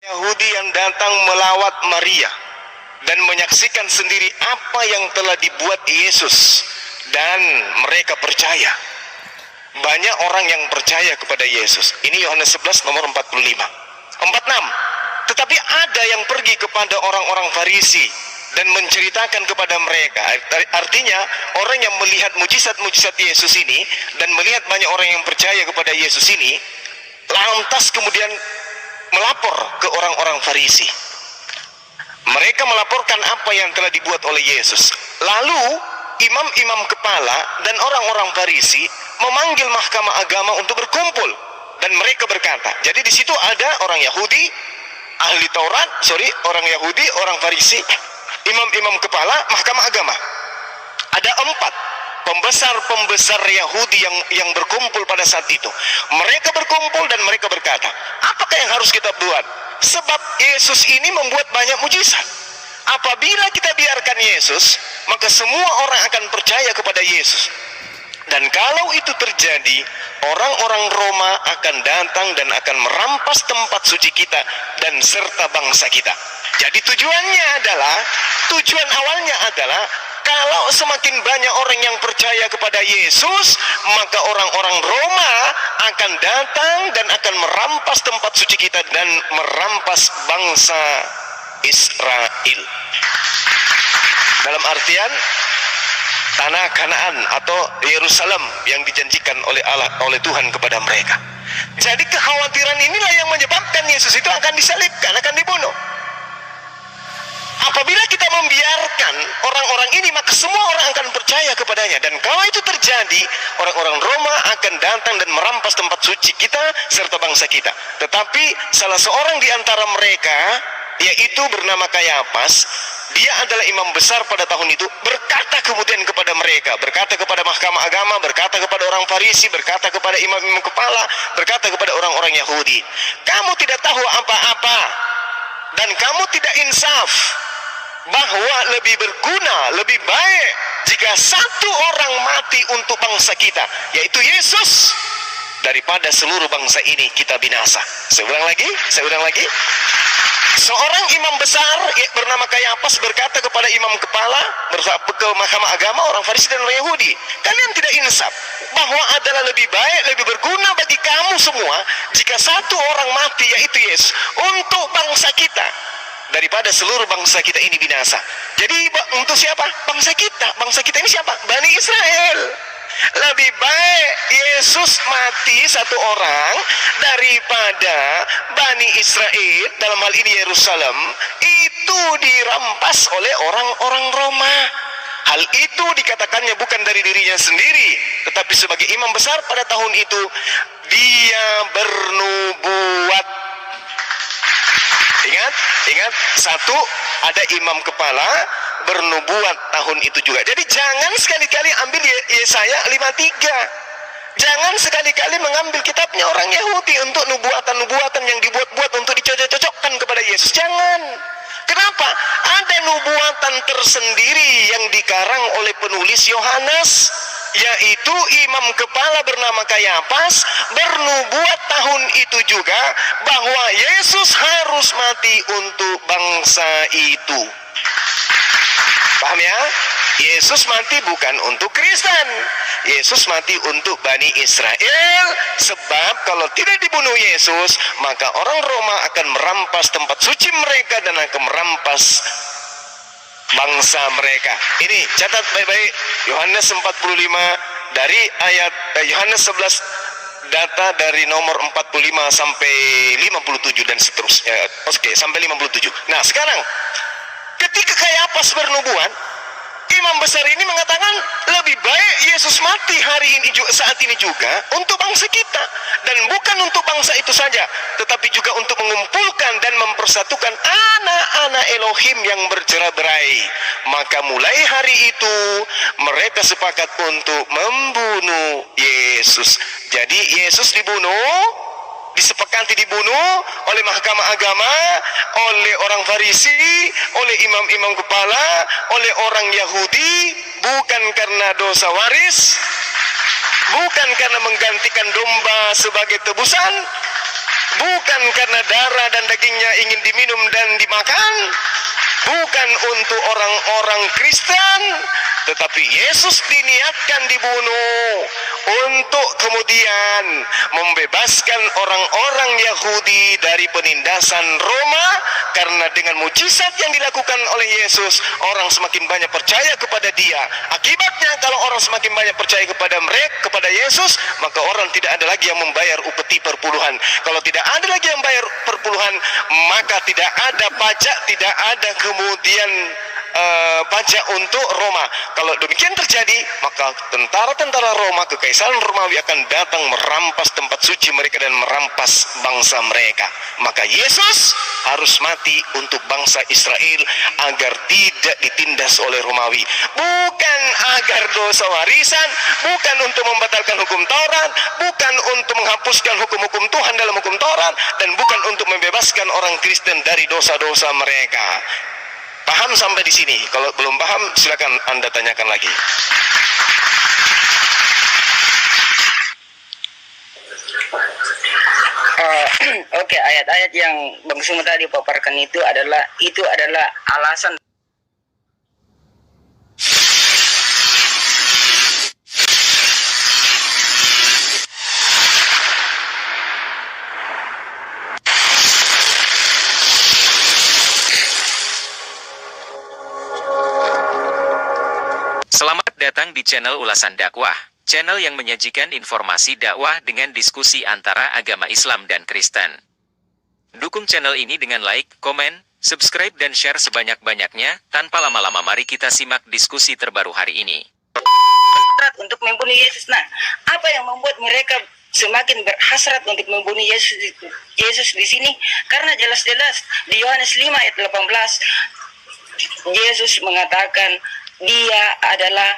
Yahudi yang datang melawat Maria dan menyaksikan sendiri apa yang telah dibuat Yesus, dan mereka percaya. Banyak orang yang percaya kepada Yesus. Ini Yohanes 11 nomor 45. 46. Tetapi ada yang pergi kepada orang-orang Farisi dan menceritakan kepada mereka. Artinya orang yang melihat mujizat-mujizat Yesus ini dan melihat banyak orang yang percaya kepada Yesus ini, lantas kemudian melapor ke orang-orang Farisi. Mereka melaporkan apa yang telah dibuat oleh Yesus. Lalu imam-imam kepala dan orang-orang Farisi memanggil mahkamah agama untuk berkumpul, dan mereka berkata, jadi di situ ada orang Yahudi, ahli Taurat, orang Yahudi, orang Farisi, imam-imam kepala, mahkamah agama. Ada 4 pembesar-pembesar Yahudi yang berkumpul pada saat itu. Mereka berkumpul dan mereka berkata, apakah yang harus kita buat? Sebab Yesus ini membuat banyak mujizat. Apabila kita biarkan Yesus, maka semua orang akan percaya kepada Yesus. Dan kalau itu terjadi, orang-orang Roma akan datang dan akan merampas tempat suci kita dan serta bangsa kita. Jadi tujuan awalnya adalah kalau semakin banyak orang yang percaya kepada Yesus, maka orang-orang Roma akan datang dan akan merampas tempat suci kita dan merampas bangsa Israel. Dalam artian tanah Kanaan atau Yerusalem yang dijanjikan oleh Allah, oleh Tuhan kepada mereka. Jadi kekhawatiran inilah yang menyebabkan Yesus itu akan disalibkan, akan dibunuh. Apabila kita membiarkan orang-orang ini, maka semua orang akan percaya kepadanya. Dan kalau itu terjadi, orang-orang Roma akan datang dan merampas tempat suci kita serta bangsa kita. Tetapi salah seorang di antara mereka, yaitu bernama Kayafas, dia adalah imam besar pada tahun itu, berkata kemudian kepada mereka, berkata kepada mahkamah agama, berkata kepada orang Farisi, berkata kepada imam-imam kepala, berkata kepada orang-orang Yahudi, kamu tidak tahu apa-apa dan kamu tidak insaf, bahwa lebih berguna, lebih baik jika satu orang mati untuk bangsa kita, yaitu Yesus, daripada seluruh bangsa ini kita binasa. Saya ulang lagi. Seorang imam besar bernama Kayafas berkata kepada imam kepala, ke mahkamah agama, orang Farisi dan orang Yahudi, kalian tidak insaf bahwa adalah lebih baik, lebih berguna bagi kamu semua jika satu orang mati, yaitu Yesus, untuk bangsa kita, daripada seluruh bangsa kita ini binasa. Jadi untuk siapa? Bangsa kita. Bangsa kita ini siapa? Bani Israel. Lebih baik Yesus mati satu orang daripada Bani Israel, dalam hal ini Yerusalem, itu dirampas oleh orang-orang Roma. Hal itu dikatakannya bukan dari dirinya sendiri, tetapi sebagai imam besar pada tahun itu, dia bernubuat. Ingat, satu, ada imam kepala bernubuat tahun itu juga. Jadi jangan sekali-kali ambil Yesaya 53. Jangan sekali-kali mengambil kitabnya orang Yahudi untuk nubuatan-nubuatan yang dibuat-buat untuk dicocok-cocokkan kepada Yesus. Jangan. Kenapa? Ada nubuatan tersendiri yang dikarang oleh penulis Yohanes, yaitu imam kepala bernama Kayafas bernubuat tahun itu juga bahwa Yesus harus mati untuk bangsa itu. Paham ya? Yesus mati bukan untuk Kristen, Yesus mati untuk Bani Israel. Sebab kalau tidak dibunuh Yesus, maka orang Roma akan merampas tempat suci mereka dan akan merampas bangsa mereka. Ini catat baik-baik, Yohanes 45 dari ayat Yohanes 11, data dari nomor 45 sampai 57 dan seterusnya. Oke, sampai 57. Nah, sekarang ketika Kayafas bernubuat, imam besar ini mengatakan lebih baik Yesus mati hari ini juga, saat ini juga, untuk bangsa kita, dan bukan untuk bangsa itu saja, tetapi juga untuk mengumpulkan dan mempersatukan anak-anak Elohim yang bercerai-berai. Maka mulai hari itu mereka sepakat untuk membunuh Yesus. Jadi Yesus disepakati dibunuh oleh mahkamah agama, oleh orang Farisi, oleh imam-imam kepala, oleh orang Yahudi, bukan karena dosa waris, bukan karena menggantikan domba sebagai tebusan, bukan karena darah dan dagingnya ingin diminum dan dimakan, bukan untuk orang-orang Kristen, tetapi Yesus diniatkan dibunuh untuk kemudian membebaskan orang-orang Yahudi dari penindasan Roma. Karena dengan mujizat yang dilakukan oleh Yesus, orang semakin banyak percaya kepada Dia. Akibatnya kalau orang semakin banyak percaya kepada mereka, kepada Yesus, maka orang tidak ada lagi yang membayar upeti perpuluhan. Kalau tidak ada lagi yang bayar perpuluhan, maka tidak ada pajak, tidak ada kemudian pajak untuk Roma. Kalau demikian terjadi, maka tentara-tentara Roma, kekaisaran Romawi akan datang merampas tempat suci mereka dan merampas bangsa mereka. Maka Yesus harus mati untuk bangsa Israel agar tidak ditindas oleh Romawi. Bukan agar dosa warisan, bukan untuk membatalkan hukum Taurat, bukan untuk menghapuskan hukum-hukum Tuhan dalam hukum Taurat, dan bukan untuk membebaskan orang Kristen dari dosa-dosa mereka. Paham sampai di sini? Kalau belum paham, silakan Anda tanyakan lagi. Oke, ayat-ayat yang Bang Sumo tadi paparkan itu adalah alasan. Selamat datang di channel Ulasan Dakwah, channel yang menyajikan informasi dakwah dengan diskusi antara agama Islam dan Kristen. Dukung channel ini dengan like, komen, subscribe dan share sebanyak-banyaknya. Tanpa lama-lama mari kita simak diskusi terbaru hari ini. Untuk membunuh Yesus. Nah, apa yang membuat mereka semakin berhasrat untuk membunuh Yesus di sini? Karena jelas-jelas di Yohanes 5 ayat 18 Yesus mengatakan Dia adalah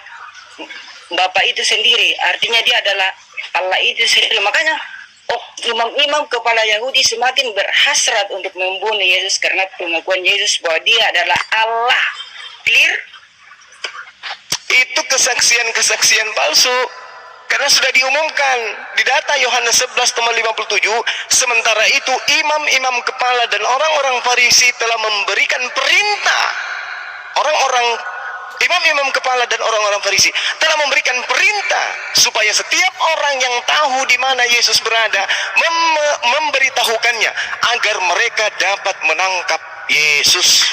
Bapa itu sendiri, artinya Dia adalah Allah itu sendiri. Makanya imam-imam kepala Yahudi semakin berhasrat untuk membunuh Yesus karena pengakuan Yesus bahwa Dia adalah Allah. Clear? Itu kesaksian-kesaksian palsu. Karena sudah diumumkan di data Yohanes 11:57, sementara itu imam-imam kepala dan orang-orang Farisi telah memberikan perintah. Imam-imam kepala dan orang-orang Farisi telah memberikan perintah supaya setiap orang yang tahu di mana Yesus berada memberitahukannya agar mereka dapat menangkap Yesus.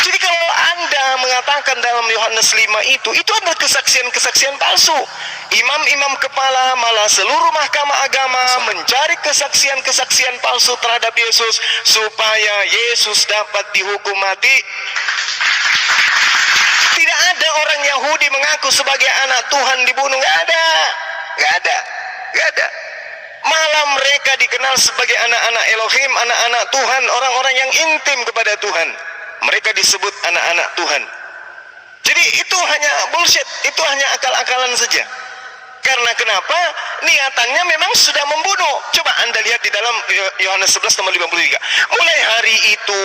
Jadi kalau Anda mengatakan dalam Yohanes 5 itu adalah kesaksian-kesaksian palsu. Imam-imam kepala malah seluruh mahkamah agama mencari kesaksian-kesaksian palsu terhadap Yesus supaya Yesus dapat dihukum mati. Tidak ada orang Yahudi mengaku sebagai anak Tuhan dibunuh. Nggak ada. Malah mereka dikenal sebagai anak-anak Elohim, anak-anak Tuhan, orang-orang yang intim kepada Tuhan. Mereka disebut anak-anak Tuhan. Jadi itu hanya bullshit, itu hanya akal-akalan saja. Karena kenapa? Niatannya memang sudah membunuh. Coba Anda lihat di dalam Yohanes 11:53. Mulai hari itu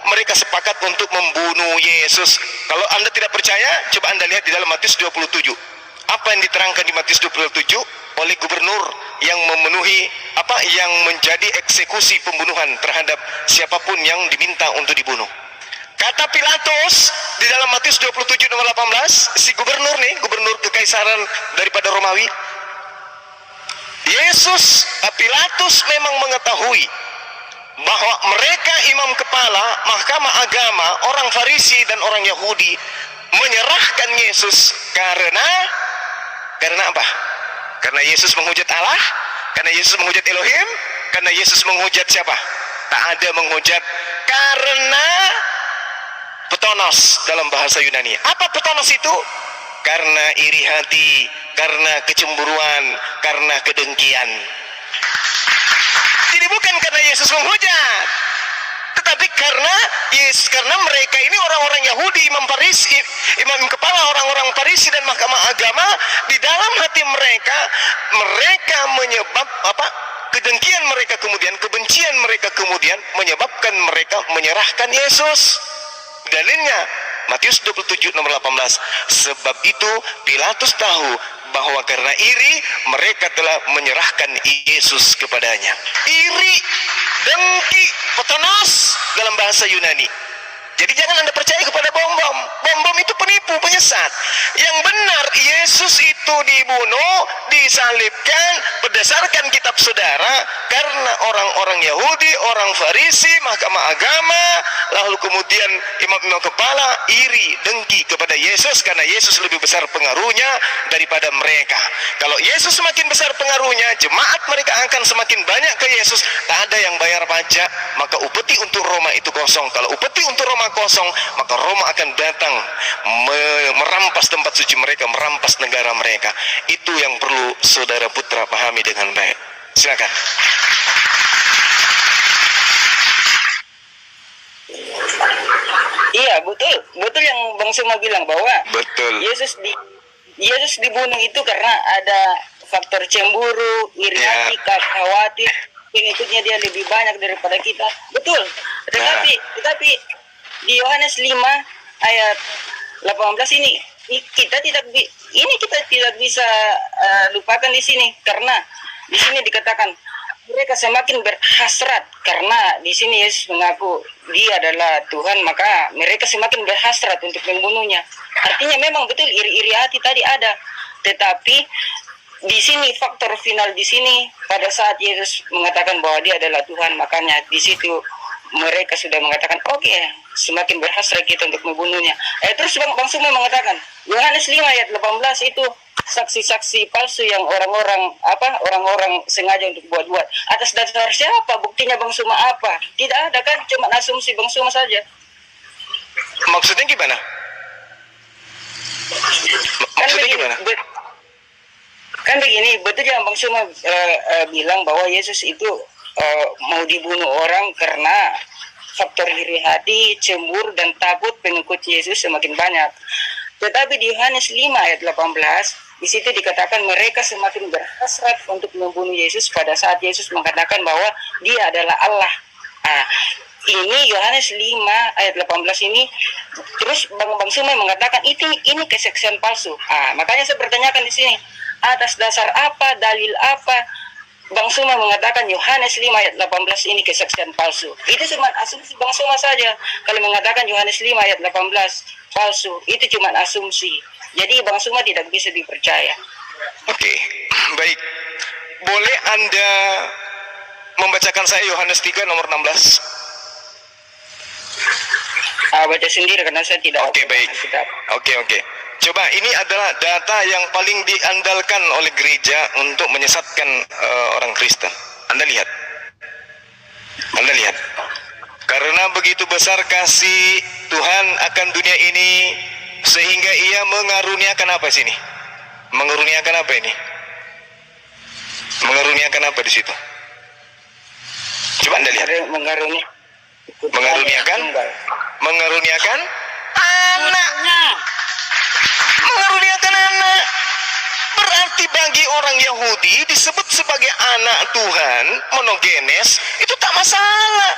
mereka sepakat untuk membunuh Yesus. Kalau Anda tidak percaya, coba Anda lihat di dalam Matius 27. Apa yang diterangkan di Matius 27 oleh gubernur yang yang menjadi eksekusi pembunuhan terhadap siapapun yang diminta untuk dibunuh. Kata Pilatus di dalam Matius 27:18, si gubernur kekaisaran daripada Romawi, Pilatus memang mengetahui bahwa mereka imam kepala, mahkamah agama, orang Farisi dan orang Yahudi menyerahkan Yesus karena apa? Karena Yesus menghujat Allah, karena Yesus menghujat Elohim, karena Yesus menghujat siapa? Tak ada menghujat karena petonos dalam bahasa Yunani. Apa petonos itu? Karena iri hati, karena kecemburuan, karena kedengkian. Jadi bukan karena Yesus menghujat, tetapi karena mereka ini orang-orang Yahudi, imam kepala orang-orang Farisi dan mahkamah agama, di dalam hati mereka menyebab kedengkian mereka kemudian, kebencian mereka kemudian menyebabkan mereka menyerahkan Yesus. Dalilnya Matius 27:18. Sebab itu Pilatus tahu bahwa karena iri mereka telah menyerahkan Yesus kepadanya. Iri, dengki, petenos dalam bahasa Yunani. Jadi jangan Anda percaya kepada bom-bom. Bom-bom itu penipu, penyesat. Yang benar, Yesus itu dibunuh, disalibkan berdasarkan kitab saudara karena orang-orang Yahudi, orang Farisi, mahkamah agama, lalu kemudian imam-imam kepala iri, dengki kepada Yesus karena Yesus lebih besar pengaruhnya daripada mereka. Kalau Yesus semakin besar pengaruhnya, jemaat mereka akan semakin banyak ke Yesus. Tak ada yang bayar pajak, maka upeti untuk Roma itu kosong. Kalau upeti untuk Roma kosong, maka Roma akan datang merampas tempat suci mereka, merampas negara mereka. Itu yang perlu saudara putra pahami dengan baik. Silakan. Iya, betul. Betul yang Bang Suma bilang bahwa Betul. Yesus dibunuh itu karena ada faktor cemburu, iri hati, khawatir, pengikutnya dia lebih banyak daripada kita. Betul. Tetapi di Yohanes 5 ayat 18 ini kita tidak bisa lupakan di sini, karena di sini dikatakan mereka semakin berhasrat, karena di sini Yesus mengaku dia adalah Tuhan, maka mereka semakin berhasrat untuk membunuhnya. Artinya memang betul iri-iri hati tadi ada, tetapi di sini faktor final di sini pada saat Yesus mengatakan bahwa dia adalah Tuhan, makanya di situ mereka sudah mengatakan oke, semakin berhasrat kita untuk membunuhnya. Terus Bang Suma mengatakan Yohanes 5 ayat 18 itu saksi-saksi palsu yang orang-orang sengaja untuk buat-buat. Atas dasar siapa? Buktinya Bang Suma apa? Tidak ada kan, cuma asumsi Bang Suma saja. Maksudnya gimana? Maksudnya gimana? Kan begini, betul yang Bang Suma bilang bahwa Yesus itu mau dibunuh orang karena faktor iri hati, cemburu, dan takut pengikut Yesus semakin banyak. Tetapi di Yohanes 5 ayat 18, di situ dikatakan mereka semakin berhasrat untuk membunuh Yesus pada saat Yesus mengatakan bahwa dia adalah Allah. Ini Yohanes 5 ayat 18 ini, terus Bang Suma mengatakan ini kesaksian palsu. Makanya saya bertanyakan di sini, atas dasar apa, dalil apa Bang Suma mengatakan Yohanes 5 ayat 18 ini kesaksian palsu? Itu cuma asumsi Bang Suma saja. Kalau mengatakan Yohanes 5 ayat 18 palsu, itu cuma asumsi. Jadi Bang Suma tidak bisa dipercaya. Oke, baik. Boleh Anda membacakan saya Yohanes 3 nomor 16? Baca sendiri karena saya tidak. Oke, baik. Oke. Coba, ini adalah data yang paling diandalkan oleh gereja untuk menyesatkan orang Kristen. Anda lihat. Karena begitu besar kasih Tuhan akan dunia ini, sehingga ia mengaruniakan apa sini? Mengaruniakan apa ini? Mengaruniakan apa di situ? Coba Anda lihat. Mengaruniakan anak. Mengaruniakan anak. Berarti bagi orang Yahudi disebut sebagai anak Tuhan, monogenes, itu tak masalah.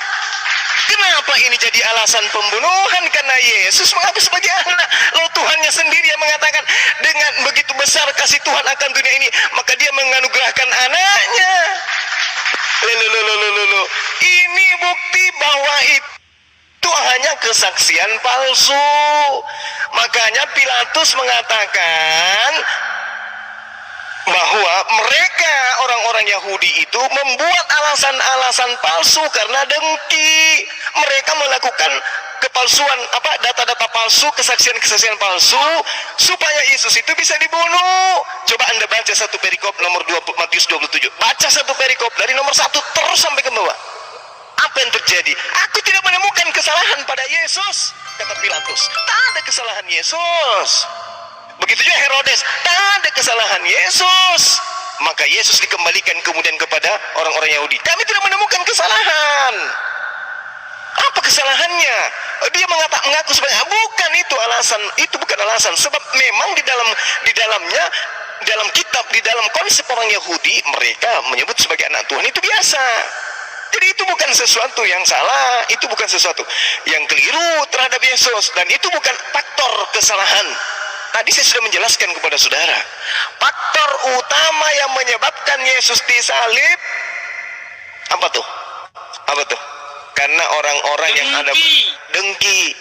Kenapa ini jadi alasan pembunuhan? Karena Yesus mengaku sebagai anak. Lalu Tuhannya sendiri yang mengatakan dengan begitu besar kasih Tuhan akan dunia ini, maka dia menganugerahkan anaknya. Ini bukti bahwa itu hanya kesaksian palsu. Makanya Pilatus mengatakan bahwa mereka orang-orang Yahudi itu membuat alasan-alasan palsu karena dengki. Mereka melakukan kepalsuan, data-data palsu, kesaksian-kesaksian palsu supaya Yesus itu bisa dibunuh. Coba Anda baca satu perikop nomor 2 Matius 27. Baca satu perikop dari nomor 1 terus sampai ke bawah. Apa yang terjadi? Aku tidak menemukan kesalahan pada Yesus, kata Pilatus. Tak ada kesalahan Yesus. Begitu juga Herodes, tak ada kesalahan Yesus. Maka Yesus dikembalikan kemudian kepada orang-orang Yahudi. Kami tidak menemukan kesalahan. Apa kesalahannya? Dia mengaku sebagai bukan itu alasan. Itu bukan alasan. Sebab memang di dalamnya, dalam kitab, di dalam konsep orang Yahudi, mereka menyebut sebagai anak Tuhan itu biasa. Jadi itu bukan sesuatu yang salah, itu bukan sesuatu yang keliru terhadap Yesus, dan itu bukan faktor kesalahan. tadi saya sudah menjelaskan kepada saudara. Faktor utama yang menyebabkan Yesus disalib apa tuh? Apa tuh? Karena orang-orang yang ada dengki,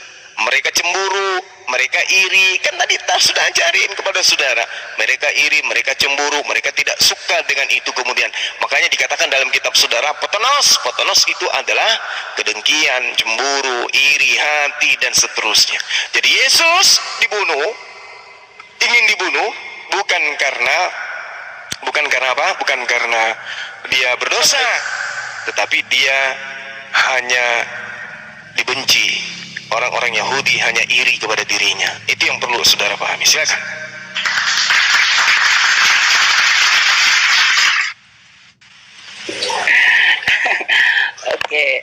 mereka cemburu, mereka iri. Kan tadi sudah ajarin kepada saudara, mereka iri, mereka cemburu, mereka tidak suka dengan itu. Kemudian makanya dikatakan dalam kitab saudara, potonos itu adalah kedengkian, cemburu, iri hati dan seterusnya. Jadi Yesus ingin dibunuh bukan karena apa? Bukan karena dia berdosa, tetapi dia hanya dibenci. Orang-orang Yahudi hanya iri kepada dirinya. Itu yang perlu saudara pahami. Silakan. Oke,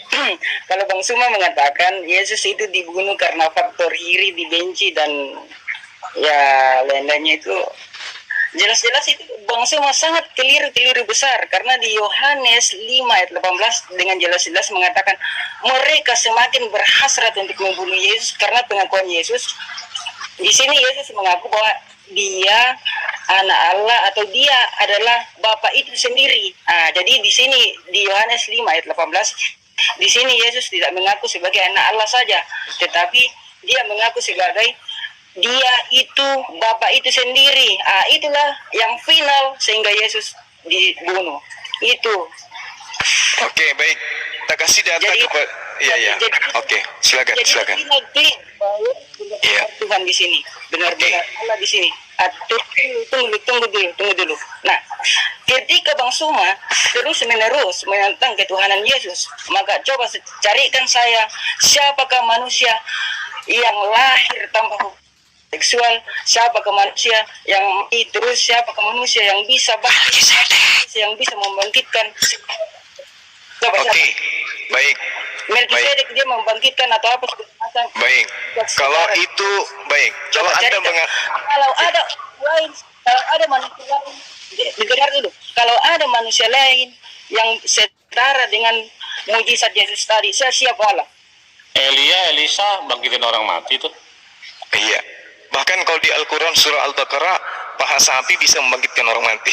kalau Bang Suma mengatakan Yesus itu dibunuh karena faktor iri, dibenci, dan ya lain-lainnya itu jelas-jelas itu Bang Suma sangat keliru besar, karena di Yohanes 5 ayat 18 dengan jelas-jelas mengatakan mereka semakin berhasrat untuk membunuh Yesus karena pengakuan Yesus. Di sini Yesus mengaku bahwa dia anak Allah atau dia adalah Bapa itu sendiri. Jadi di sini di Yohanes 5 ayat 18 di sini Yesus tidak mengaku sebagai anak Allah saja, tetapi dia mengaku sebagai dia itu Bapa itu sendiri. Itulah yang final sehingga Yesus dibunuh. Itu. Oke, baik. Kita kasih data kepada iya. Oke, silakan. Iya. Tuhan di sini, benar-benar Allah di sini. Tunggu dulu. Nah, ketika Bang Suma terus-menerus menentang ketuhanan Yesus, maka coba carikan saya siapakah manusia yang lahir tanpa seksual, siapakah manusia yang terus, siapakah manusia yang bisa yang bisa membangkitkan. Oke, baik. Melkisedek dia membangkitkan atau apa semacam. Baik. Kalau itu baik. Kalau Anda kalau ada manusia lain, dengar dulu. Kalau ada manusia lain yang setara dengan mujizat Yesus tadi, saya siap Allah. Elisa bangkitin orang mati tuh. Iya. Bahkan kalau di Al-Quran surah Al-Baqarah, paha sapi bisa membangkitkan orang mati.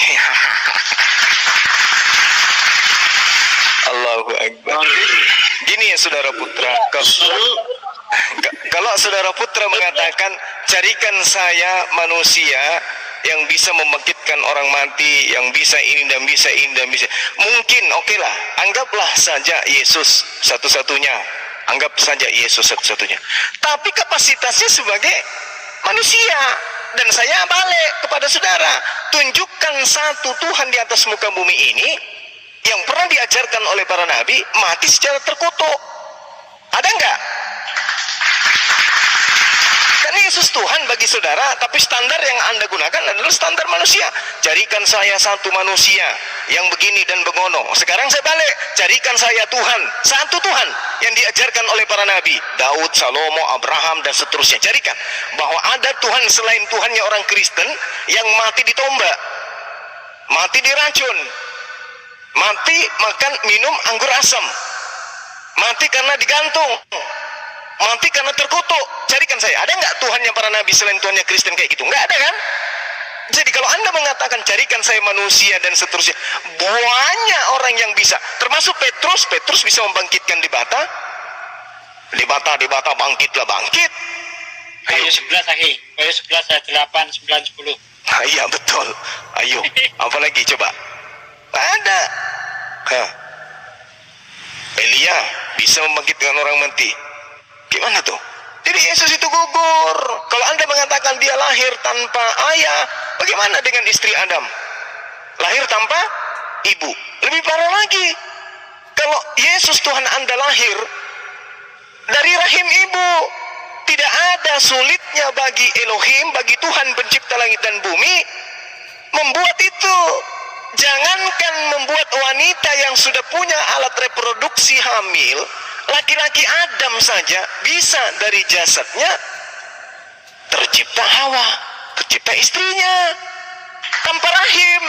Allahu Akbar. Gini ya saudara putra, kalau saudara putra mengatakan carikan saya manusia yang bisa membangkitkan orang mati, yang bisa ini dan bisa ini dan bisa, mungkin oke lah, anggaplah saja Yesus satu-satunya, anggap saja Yesus satu-satunya. Tapi kapasitasnya sebagai manusia. Dan saya balik kepada saudara, tunjukkan satu Tuhan di atas muka bumi ini yang pernah diajarkan oleh para nabi mati secara terkutuk. Ada enggak? Karena Yesus Tuhan bagi saudara, tapi standar yang Anda gunakan adalah standar manusia. Carikan saya satu manusia yang begini dan begono. Sekarang saya balik, carikan saya Tuhan, satu Tuhan yang diajarkan oleh para nabi, Daud, Salomo, Abraham dan seterusnya. Carikan bahwa ada Tuhan selain Tuhannya orang Kristen yang mati ditombak, mati diracun, mati makan minum anggur asam, mati karena digantung, mati karena terkutuk. Carikan saya, ada nggak Tuhannya para nabi selain Tuhannya Kristen kayak gitu? Nggak ada kan? Jadi kalau Anda mengatakan carikan saya manusia dan seterusnya, banyak orang yang bisa, termasuk Petrus bisa membangkitkan di bata bangkit. Ayo 11 ayat 8, 9, 10. Iya betul. Ayo, apalagi coba? Ada. Elia bisa membangkitkan orang mati. Gimana tuh? Jadi Yesus itu gugur. Kalau Anda mengatakan dia lahir tanpa ayah, bagaimana dengan istri Adam? Lahir tanpa ibu. Lebih parah lagi. Kalau Yesus Tuhan Anda lahir dari rahim ibu, tidak ada sulitnya bagi Elohim, bagi Tuhan pencipta langit dan bumi membuat itu. Jangankan membuat wanita yang sudah punya alat reproduksi hamil, laki-laki Adam saja bisa dari jasadnya tercipta Hawa, tercipta istrinya tanpa rahim.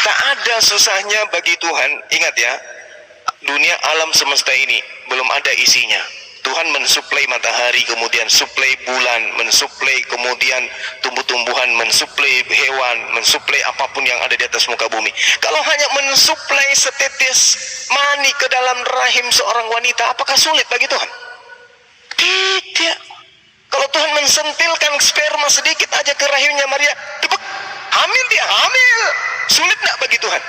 Tak ada susahnya bagi Tuhan. Ingat ya, dunia alam semesta ini belum ada isinya. Tuhan mensuplai matahari, kemudian suplai bulan, mensuplai kemudian tumbuh-tumbuhan, mensuplai hewan, mensuplai apapun yang ada di atas muka bumi. Kalau hanya mensuplai setetes mani ke dalam rahim seorang wanita, apakah sulit bagi Tuhan? Tidak. Kalau Tuhan mensentilkan sperma sedikit aja ke rahimnya Maria, tebak, hamil dia, hamil. Sulit nak bagi Tuhan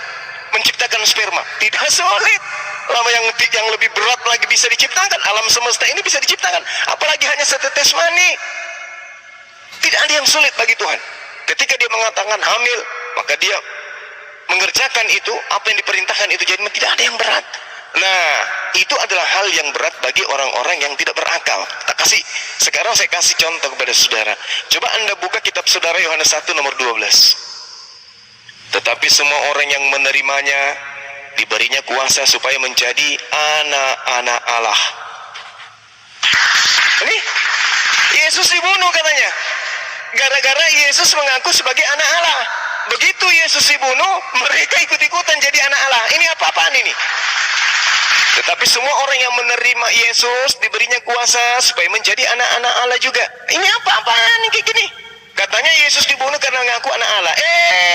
menciptakan sperma? Tidak sulit. Lama yang lebih berat lagi bisa diciptakan. Alam semesta ini bisa diciptakan, apalagi hanya setetes mani. Tidak ada yang sulit bagi Tuhan. Ketika dia mengatakan hamil, maka dia mengerjakan itu, apa yang diperintahkan itu, jadi tidak ada yang berat. Nah, itu adalah hal yang berat bagi orang-orang yang tidak berakal. Sekarang saya kasih contoh kepada saudara. Coba Anda buka kitab saudara Yohanes 1 nomor 12. Tetapi semua orang yang menerimanya diberinya kuasa supaya menjadi anak-anak Allah. Ini Yesus dibunuh katanya, gara-gara Yesus mengaku sebagai anak Allah. Begitu Yesus dibunuh, mereka ikut-ikutan jadi anak Allah. Ini apa-apaan ini? Tetapi semua orang yang menerima Yesus diberinya kuasa supaya menjadi anak-anak Allah juga. Ini apa-apaan ini kayak gini? Katanya Yesus dibunuh karena mengaku anak Allah.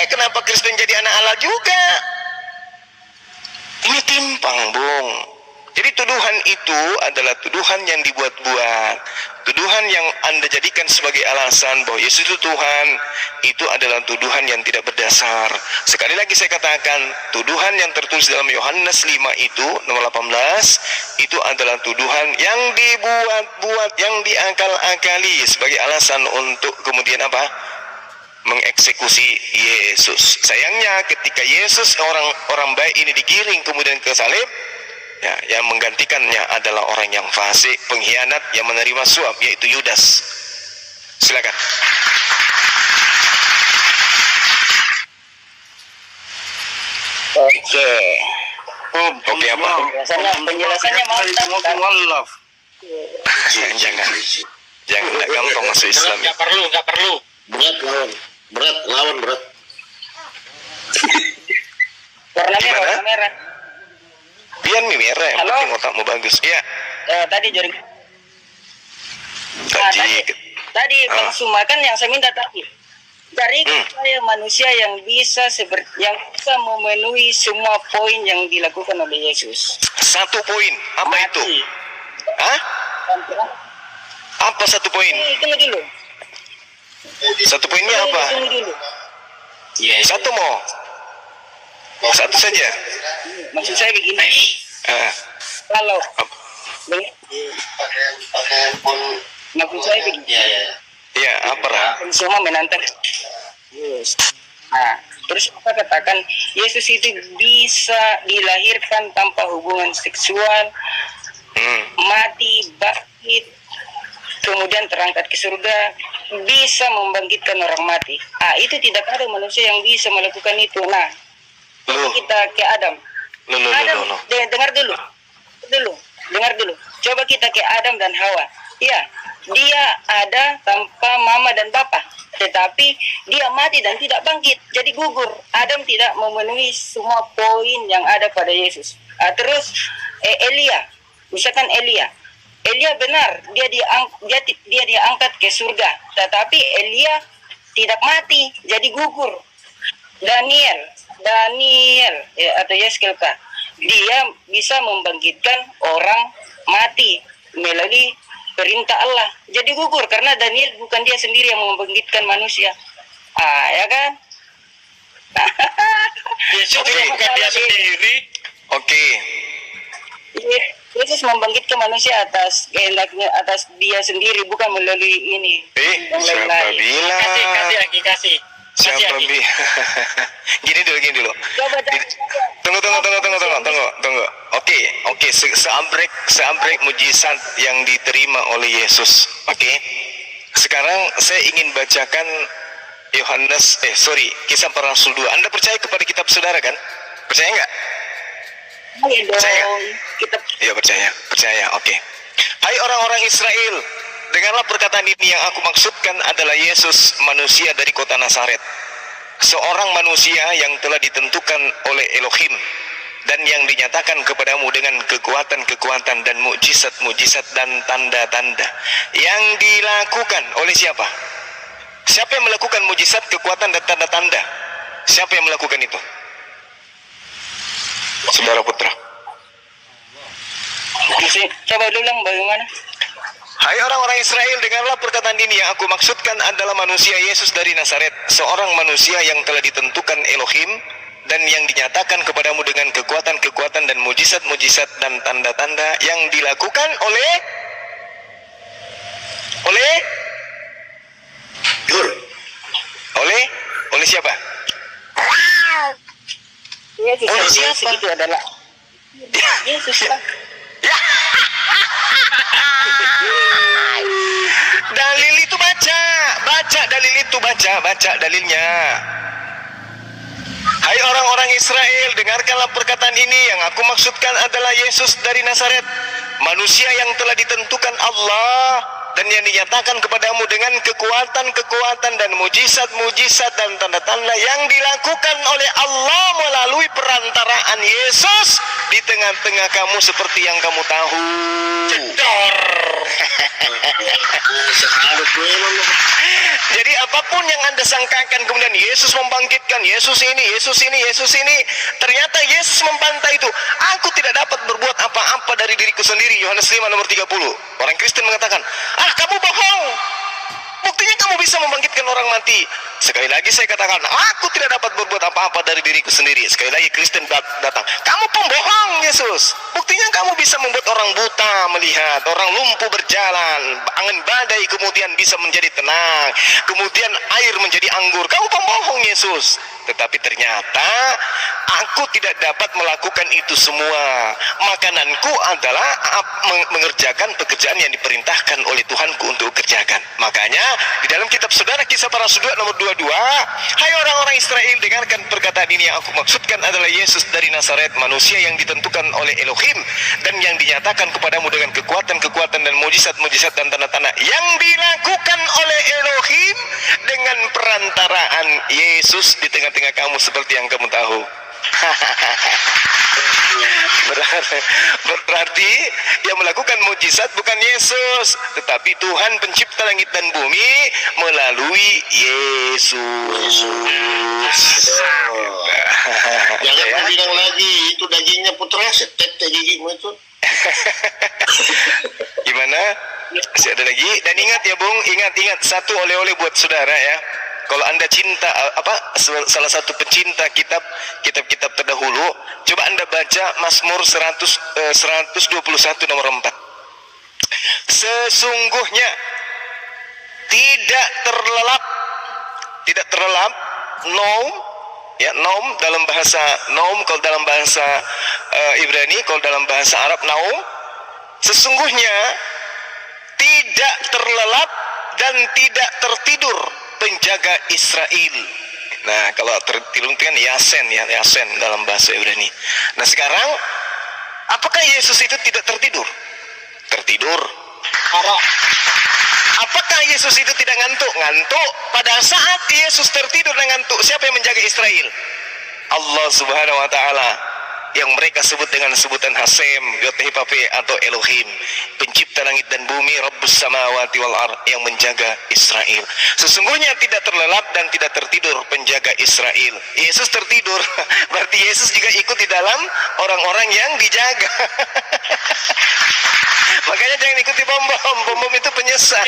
Kenapa Kristen jadi anak Allah juga? Ini timpang, Bung. Jadi tuduhan itu adalah tuduhan yang dibuat-buat. Tuduhan yang Anda jadikan sebagai alasan bahwa Yesus itu Tuhan, itu adalah tuduhan yang tidak berdasar. Sekali lagi saya katakan, tuduhan yang tertulis dalam Yohanes 5 itu, nomor 18, itu adalah tuduhan yang dibuat-buat, yang diakal-akali sebagai alasan untuk kemudian apa? Mengeksekusi Yesus. Sayangnya ketika Yesus orang baik ini digiring kemudian ke salib, ya, yang menggantikannya adalah orang yang fasik, pengkhianat, yang menerima suap, yaitu Yudas. Silakan. Oke. Oke, apa? Penjelasannya mantap. Jangan tidak gampang masuk Islam. Nggak perlu. Lawan berat. Warna merah. Biar merah, yang Halo? penting otakmu bagus. Ya, Tadi jaring. Tadi Ah. Bang Suma kan yang saya minta tadi. Dari saya manusia yang bisa memenuhi semua poin yang dilakukan oleh Yesus. satu poin. Apa itu? Mati. Hah? Apa satu poin? Tunggu dulu. Satu poinnya apa? Tunggu dulu. Satu mau? Satu saja. Maksud saya begini. Ah, Kalau ap- maksud saya begini. ya, apa Ra? Semua menantang. Yes. Nah, terus kita katakan Yesus itu bisa dilahirkan tanpa hubungan seksual, mati, bangkit, kemudian terangkat ke surga, bisa membangkitkan orang mati. Itu tidak ada manusia yang bisa melakukan itu. Nah, Loh, kita ke Adam. Adam, loh. dengar dulu. Coba kita ke Adam dan Hawa. Ya, dia ada tanpa mama dan papa, tetapi dia mati dan tidak bangkit, jadi gugur. Adam tidak memenuhi semua poin yang ada pada Yesus. Terus Elia, misalkan Elia benar, dia diangkat ke surga, tetapi Elia tidak mati, jadi gugur. Daniel atau Yeskelka, dia bisa membangkitkan orang mati melalui perintah Allah, jadi gugur karena Daniel bukan dia sendiri yang membangkitkan manusia. Ya kan? Yesus bukan dia sendiri. Oke. Yesus membangkitkan manusia atas kehendaknya, atas dia sendiri, bukan melalui ini. Siapa bilang? Kasih. Siapa bilang? Gini dulu. Coba Tunggu. Oke. Seambrek mujizat yang diterima oleh Yesus. Oke. Sekarang saya ingin bacakan Kisah Para Rasul 2. Anda percaya kepada kitab saudara kan? Percaya enggak? Percaya? Ya, percaya. Oke. Hai orang-orang Israel, dengarlah perkataan ini. Yang aku maksudkan adalah Yesus, manusia dari kota Nazaret, seorang manusia yang telah ditentukan oleh Elohim dan yang dinyatakan kepadamu dengan kekuatan-kekuatan dan mukjizat-mukjizat dan tanda-tanda yang dilakukan oleh siapa? Siapa yang melakukan mukjizat, kekuatan dan tanda-tanda? Siapa yang melakukan itu? Saudara Putra. Mesti coba ulang bagaimana? Hai orang-orang Israel, dengarlah perkataan ini. Yang aku maksudkan adalah manusia Yesus dari Nazaret, seorang manusia yang telah ditentukan Elohim dan yang dinyatakan kepadamu dengan kekuatan-kekuatan dan mujizat-mujizat dan tanda-tanda yang dilakukan oleh siapa? Yesus. Oleh Yesus siapa? itu adalah Yesus lah. Dalil itu baca dalil itu, baca dalilnya. Hai orang-orang Israel, dengarkanlah perkataan ini. Yang aku maksudkan adalah Yesus dari Nazaret, manusia yang telah ditentukan Allah dan yang dinyatakan kepadamu dengan kekuatan-kekuatan dan mujizat-mujizat dan tanda-tanda yang dilakukan oleh Allah melalui perantaraan Yesus di tengah-tengah kamu seperti yang kamu tahu. Jadi apapun yang Anda sangkakan kemudian Yesus membangkitkan, Yesus ini, ternyata Yesus membantah itu. Aku tidak dapat berbuat apa-apa dari diriku sendiri. Yohanes 5 nomor 30. Orang Kristen mengatakan, kamu bohong. Buktinya kamu bisa membangkitkan orang mati. Sekali lagi saya katakan, aku tidak dapat berbuat apa-apa dari diriku sendiri. Sekali lagi Kristen datang, kamu pembohong Yesus. Buktinya kamu bisa membuat orang buta melihat, orang lumpuh berjalan, angin badai kemudian bisa menjadi tenang, kemudian air menjadi anggur. Kamu pembohong Yesus. Tetapi ternyata aku tidak dapat melakukan itu semua. Makananku adalah mengerjakan pekerjaan yang diperintahkan oleh Tuhanku untuk kerjakan. Makanya di dalam kitab Saudara Kisah Para Rasul nomor 22, hai orang-orang Israel, dengarkan perkataan ini. Yang aku maksudkan adalah Yesus dari Nazaret, manusia yang ditentukan oleh Elohim dan yang dinyatakan kepadamu dengan kekuatan-kekuatan dan mujizat-mujizat dan tanda-tanda yang dilakukan oleh Elohim dengan perantaraan Yesus di tengah-tengah kamu seperti yang kamu tahu. Berarti yang melakukan mujizat bukan Yesus, tetapi Tuhan pencipta langit dan bumi melalui Yesus. Jangan kau bilang lagi itu dagingnya Putra, setet gigimu itu. Gimana? Masih ada lagi? Dan ingat ya Bung, ingat satu oleh-oleh buat saudara ya. Kalau Anda cinta salah satu pecinta kitab-kitab terdahulu, coba Anda baca Mazmur 121 nomor 4. Sesungguhnya tidak terlelap naum dalam bahasa naum, kalau dalam bahasa Ibrani, kalau dalam bahasa Arab naum, sesungguhnya tidak terlelap dan tidak tertidur penjaga Israel. Nah, kalau tertidur kan yasen dalam bahasa Ibrani. Nah, sekarang apakah Yesus itu tidak tertidur? Tertidur. Apakah Yesus itu tidak ngantuk? Ngantuk. Pada saat Yesus tertidur dan ngantuk, siapa yang menjaga Israel? Allah Subhanahu wa taala, yang mereka sebut dengan sebutan Hasem, Yothipape atau Elohim, pencipta langit dan bumi, Rabbus samawati wal ard, yang menjaga Israel. Sesungguhnya tidak terlelap dan tidak tertidur penjaga Israel. Yesus tertidur, berarti Yesus juga ikut di dalam orang-orang yang dijaga. Makanya jangan ikuti bom itu penyesat.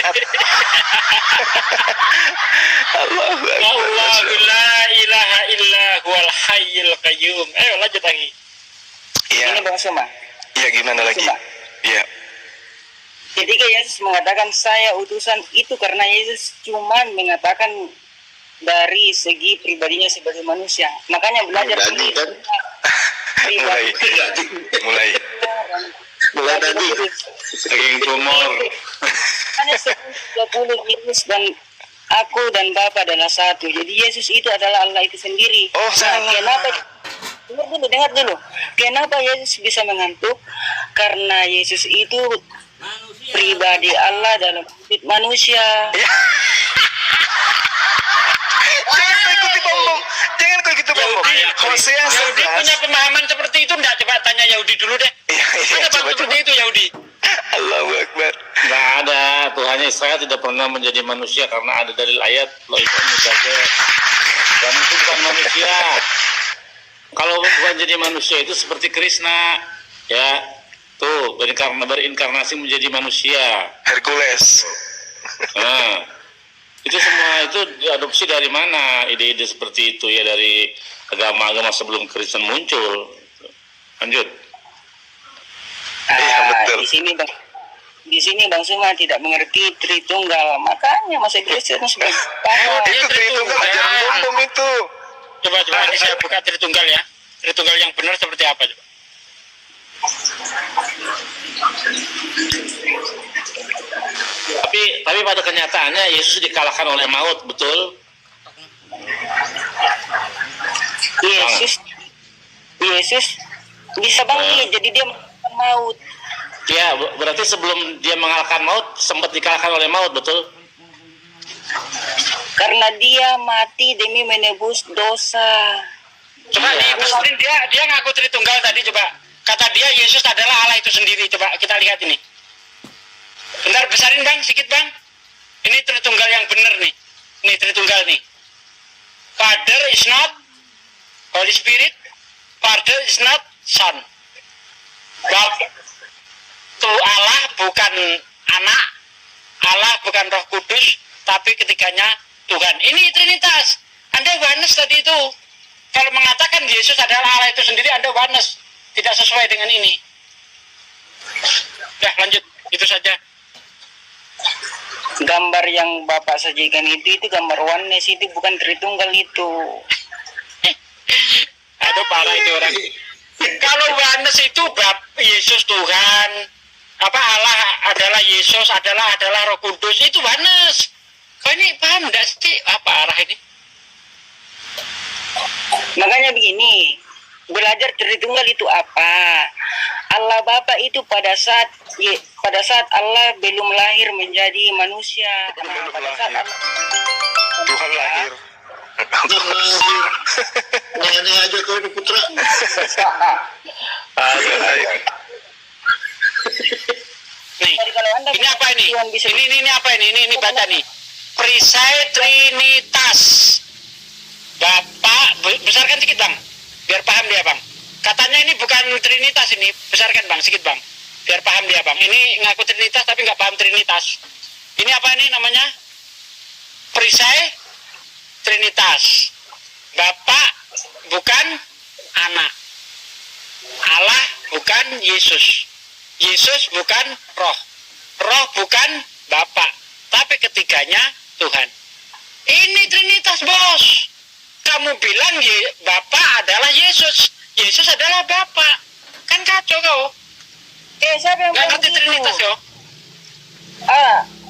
Allahu Akbar. Allahu la ilaha illa huwal hayyul qayyum. Ayo lanjut lagi. Iya. Ini Bang Suma. Iya, gimana lagi? Iya. Ketika Yesus mengatakan saya utusan itu karena Yesus cuma mengatakan dari segi pribadinya sebagai manusia. Makanya belajar Daging kan? mulai daging. Daging tumor. Hanya 10 Yesus dan aku dan Bapa adalah satu. Jadi Yesus itu adalah Allah itu sendiri. Oh, salah. Kenapa? Dengar dulu. Kenapa Yesus bisa mengantuk? Karena Yesus itu pribadi Allah dalam hidup manusia. Jangan kau ikuti bom. Jangan kau begitu Bang Bob. Hosea Yahudi 11. punya pemahaman seperti itu enggak? Coba tanya Yahudi dulu deh. Iya, Ada Bang coba. seperti itu Yahudi? Allahu Akbar. Nggak ada. Tuhannya Israel tidak pernah menjadi manusia karena ada dalil ayat lo itu mujazir. Kamu itu bukan manusia. Kalau bukan jadi manusia itu seperti Krishna, ya tuh berinkarnasi menjadi manusia. Hercules. Nah, itu semua itu diadopsi dari mana? Ide-ide seperti itu ya dari agama-agama sebelum Kristen muncul. Lanjut. Iya, betul. Di sini Bang Suma tidak mengerti Tritunggal, makanya masa Kristen sebagai Itu Tritunggal ajaran umum itu. Coba ini saya buka Tritunggal ya. Tritunggal yang benar seperti apa coba? Tapi pada kenyataannya Yesus dikalahkan oleh maut, betul? Yesus bisa bangkit, jadi dia mengalahkan maut. Ya, berarti sebelum dia mengalahkan maut sempat dikalahkan oleh maut, betul? Karena dia mati demi menebus dosa. Coba dibesarin dia ngaku Tritunggal tadi coba. Kata dia Yesus adalah Allah itu sendiri. Coba kita lihat ini. Bentar besarin Bang, sedikit Bang. Ini Tritunggal yang benar nih. Ini Tritunggal nih. Father is not Holy Spirit. Father is not Son. Itu Allah bukan anak. Allah bukan Roh Kudus, tapi ketiganya Tuhan. Ini Trinitas. Anda oneness tadi itu. Kalau mengatakan Yesus adalah Allah itu sendiri, Anda oneness. Tidak sesuai dengan ini. Ya, lanjut. Itu saja. Gambar yang Bapak sajikan itu gambar oneness, itu bukan Tritunggal itu. Aduh, parah itu orang. Kalau oneness itu Yesus Tuhan, apa Allah adalah Yesus, adalah Roh Kudus, itu oneness. Kau ini paham enggak sih apa arah ini? Makanya begini, belajar Tritunggal itu apa? Allah Bapa itu pada saat Allah belum lahir menjadi manusia. Nah, pada saat Tuhan lahir. Nanya aja kau ini putra. Lahir. Nih, kalau Anda ini apa ini? Tuhan bisa Ini apa ini? Ini baca nih. Perisai Trinitas. Bapak, besarkan sedikit Bang. Biar paham dia Bang. Katanya ini bukan Trinitas ini. Besarkan Bang, sedikit Bang. Biar paham dia Bang. Ini ngaku Trinitas tapi nggak paham Trinitas. Ini apa ini namanya? Perisai Trinitas. Bapak bukan anak. Allah bukan Yesus. Yesus bukan roh. Roh bukan Bapak. Tapi ketiganya Tuhan. Ini Trinitas bos. Kamu bilang Bapak adalah Yesus. Yesus adalah Bapak. Kan kacau kau. siapa yang Nggak bilang ngerti begitu? Trinitas kau.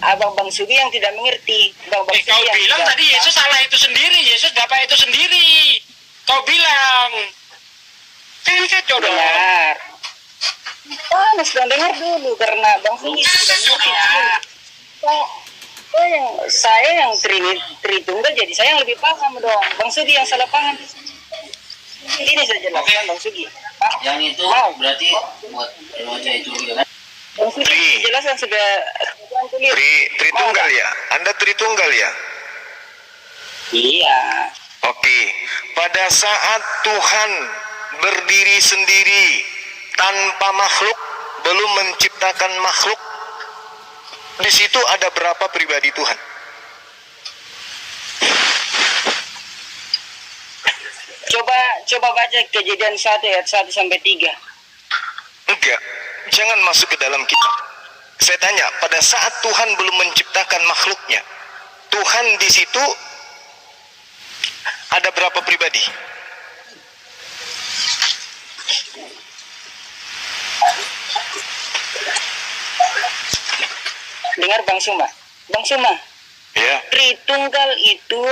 Abang Bang Sugi yang tidak mengerti. Bang Kau Sugi yang bilang tidak- tadi Yesus Allah itu sendiri. Yesus Bapak itu sendiri. Kau bilang. Kan kacau dong. benar. Panas dong, dengar dulu karena Bang Sugi tidak mengerti. Saya yang Tritunggal, jadi saya yang lebih paham dong. Bang Sugi yang salah paham. Ini saya jelaskan Bang Sugi. Yang itu berarti buat wajah itu gitu kan? Bang Sugi jelaskan sudah tulis. Tritunggal ya? Anda Tritunggal ya? Iya. Oke. Pada saat Tuhan berdiri sendiri tanpa makhluk, belum menciptakan makhluk, di situ ada berapa pribadi Tuhan? Coba baca Kejadian 1 ayat 1 sampai 3. Enggak, jangan masuk ke dalam kitab. Saya tanya, pada saat Tuhan belum menciptakan makhluknya, Tuhan di situ ada berapa pribadi? Dengar Bang Suma. Bang Suma, Ya, Tritunggal itu,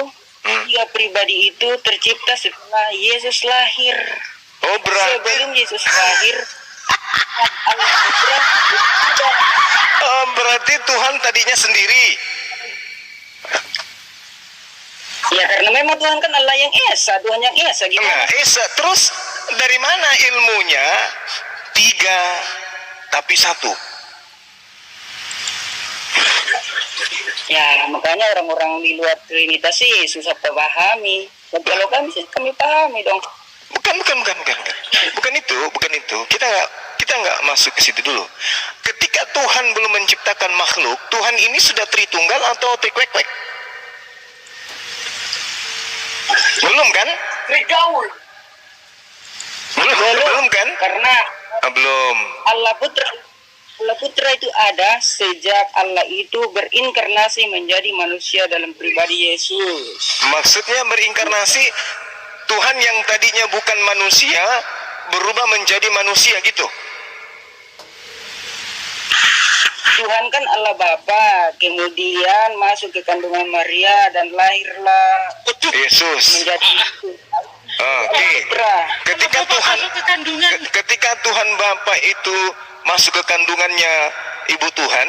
tiga pribadi itu tercipta setelah Yesus lahir. oh berarti, Sebelum Yesus lahir, Allah ada. berarti Tuhan tadinya sendiri. Ya Ya karena memang Tuhan kan Allah yang Esa, Tuhan yang Esa gitu. Nah, Esa. Terus dari mana ilmunya 3 tapi 1? Ya makanya orang-orang di luar Trinitas sih susah pahami. Dan kalau kami sih kami pahami dong. Bukan. Bukan itu. Kita nggak masuk ke situ dulu. Ketika Tuhan belum menciptakan makhluk, Tuhan ini sudah Tritunggal atau Trikwek-kwek? Belum kan? Bergaul. Belum kan? Karena Belum. Allah Putra itu ada sejak Allah itu berinkarnasi menjadi manusia dalam pribadi Yesus. Maksudnya berinkarnasi, Tuhan yang tadinya bukan manusia berubah menjadi manusia gitu. Tuhan kan Allah Bapa, kemudian masuk ke kandungan Maria dan lahirlah Yesus. menjadi Oke. putra. Ketika Tuhan Bapa itu masuk ke kandungannya Ibu Tuhan,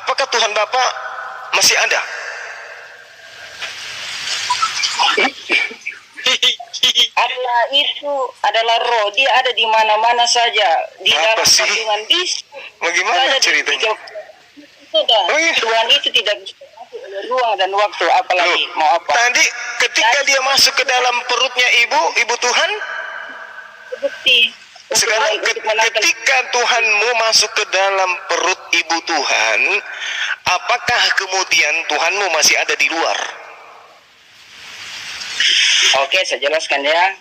apakah Tuhan Bapa masih ada? Allah itu adalah roh, dia ada di mana-mana saja di Apa dalam sih? kandungan bis. Bagaimana ceritanya? Oh, iya. Tuhan itu tidak bisa masuk oleh ruang dan waktu, apalagi Loh, mau apa? tadi ketika dia masuk ke dalam perutnya Ibu Tuhan, Bukti. sekarang ketika Tuhanmu masuk ke dalam perut Ibu Tuhan, apakah kemudian Tuhanmu masih ada di luar? Oke, saya jelaskan ya.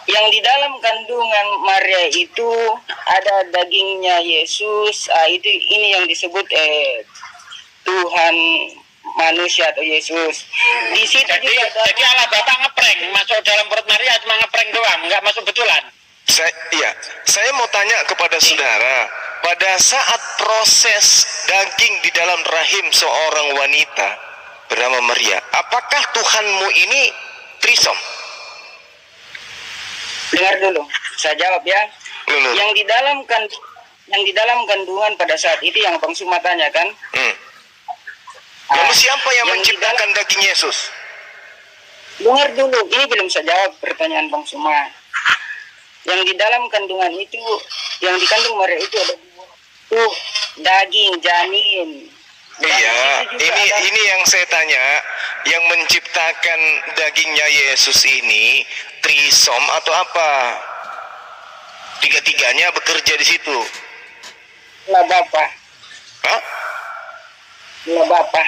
Yang di dalam kandungan Maria itu ada dagingnya Yesus. Ini yang disebut Tuhan manusia atau Yesus. Di situ Jadi juga ada Allah Bapa ngeprank masuk dalam perut Maria, cuma ngeprank doang, nggak masuk betulan. Saya mau tanya kepada saudara, pada saat proses daging di dalam rahim seorang wanita bernama Maria, apakah Tuhanmu ini trisom? dengar dulu, saya jawab ya. Dulu. Yang di dalam kandungan pada saat itu yang Bang Suma tanya kan? Lalu siapa yang yang di menciptakan daging Yesus? Dengar dulu, ini belum saya jawab pertanyaan Bang Suma. Yang di dalam kandungan itu, yang dikandung Maria itu ada itu daging, janin. Dan Iya, di situ juga ada- ini yang saya tanya, yang menciptakan dagingnya Yesus ini trisom atau apa? Tiga-tiganya bekerja di situ. lah Bapa, Hah? lah Bapa.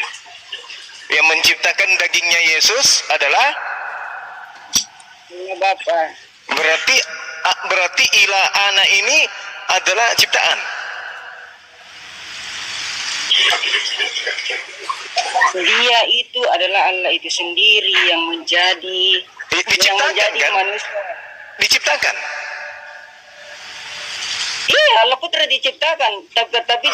Yang menciptakan dagingnya Yesus adalah Lah Bapa. berarti ilah anak ini adalah ciptaan. Dia itu adalah Allah itu sendiri yang menjadi Diciptakan kan? manusia. Diciptakan. Iya, Allah Putra diciptakan, tapi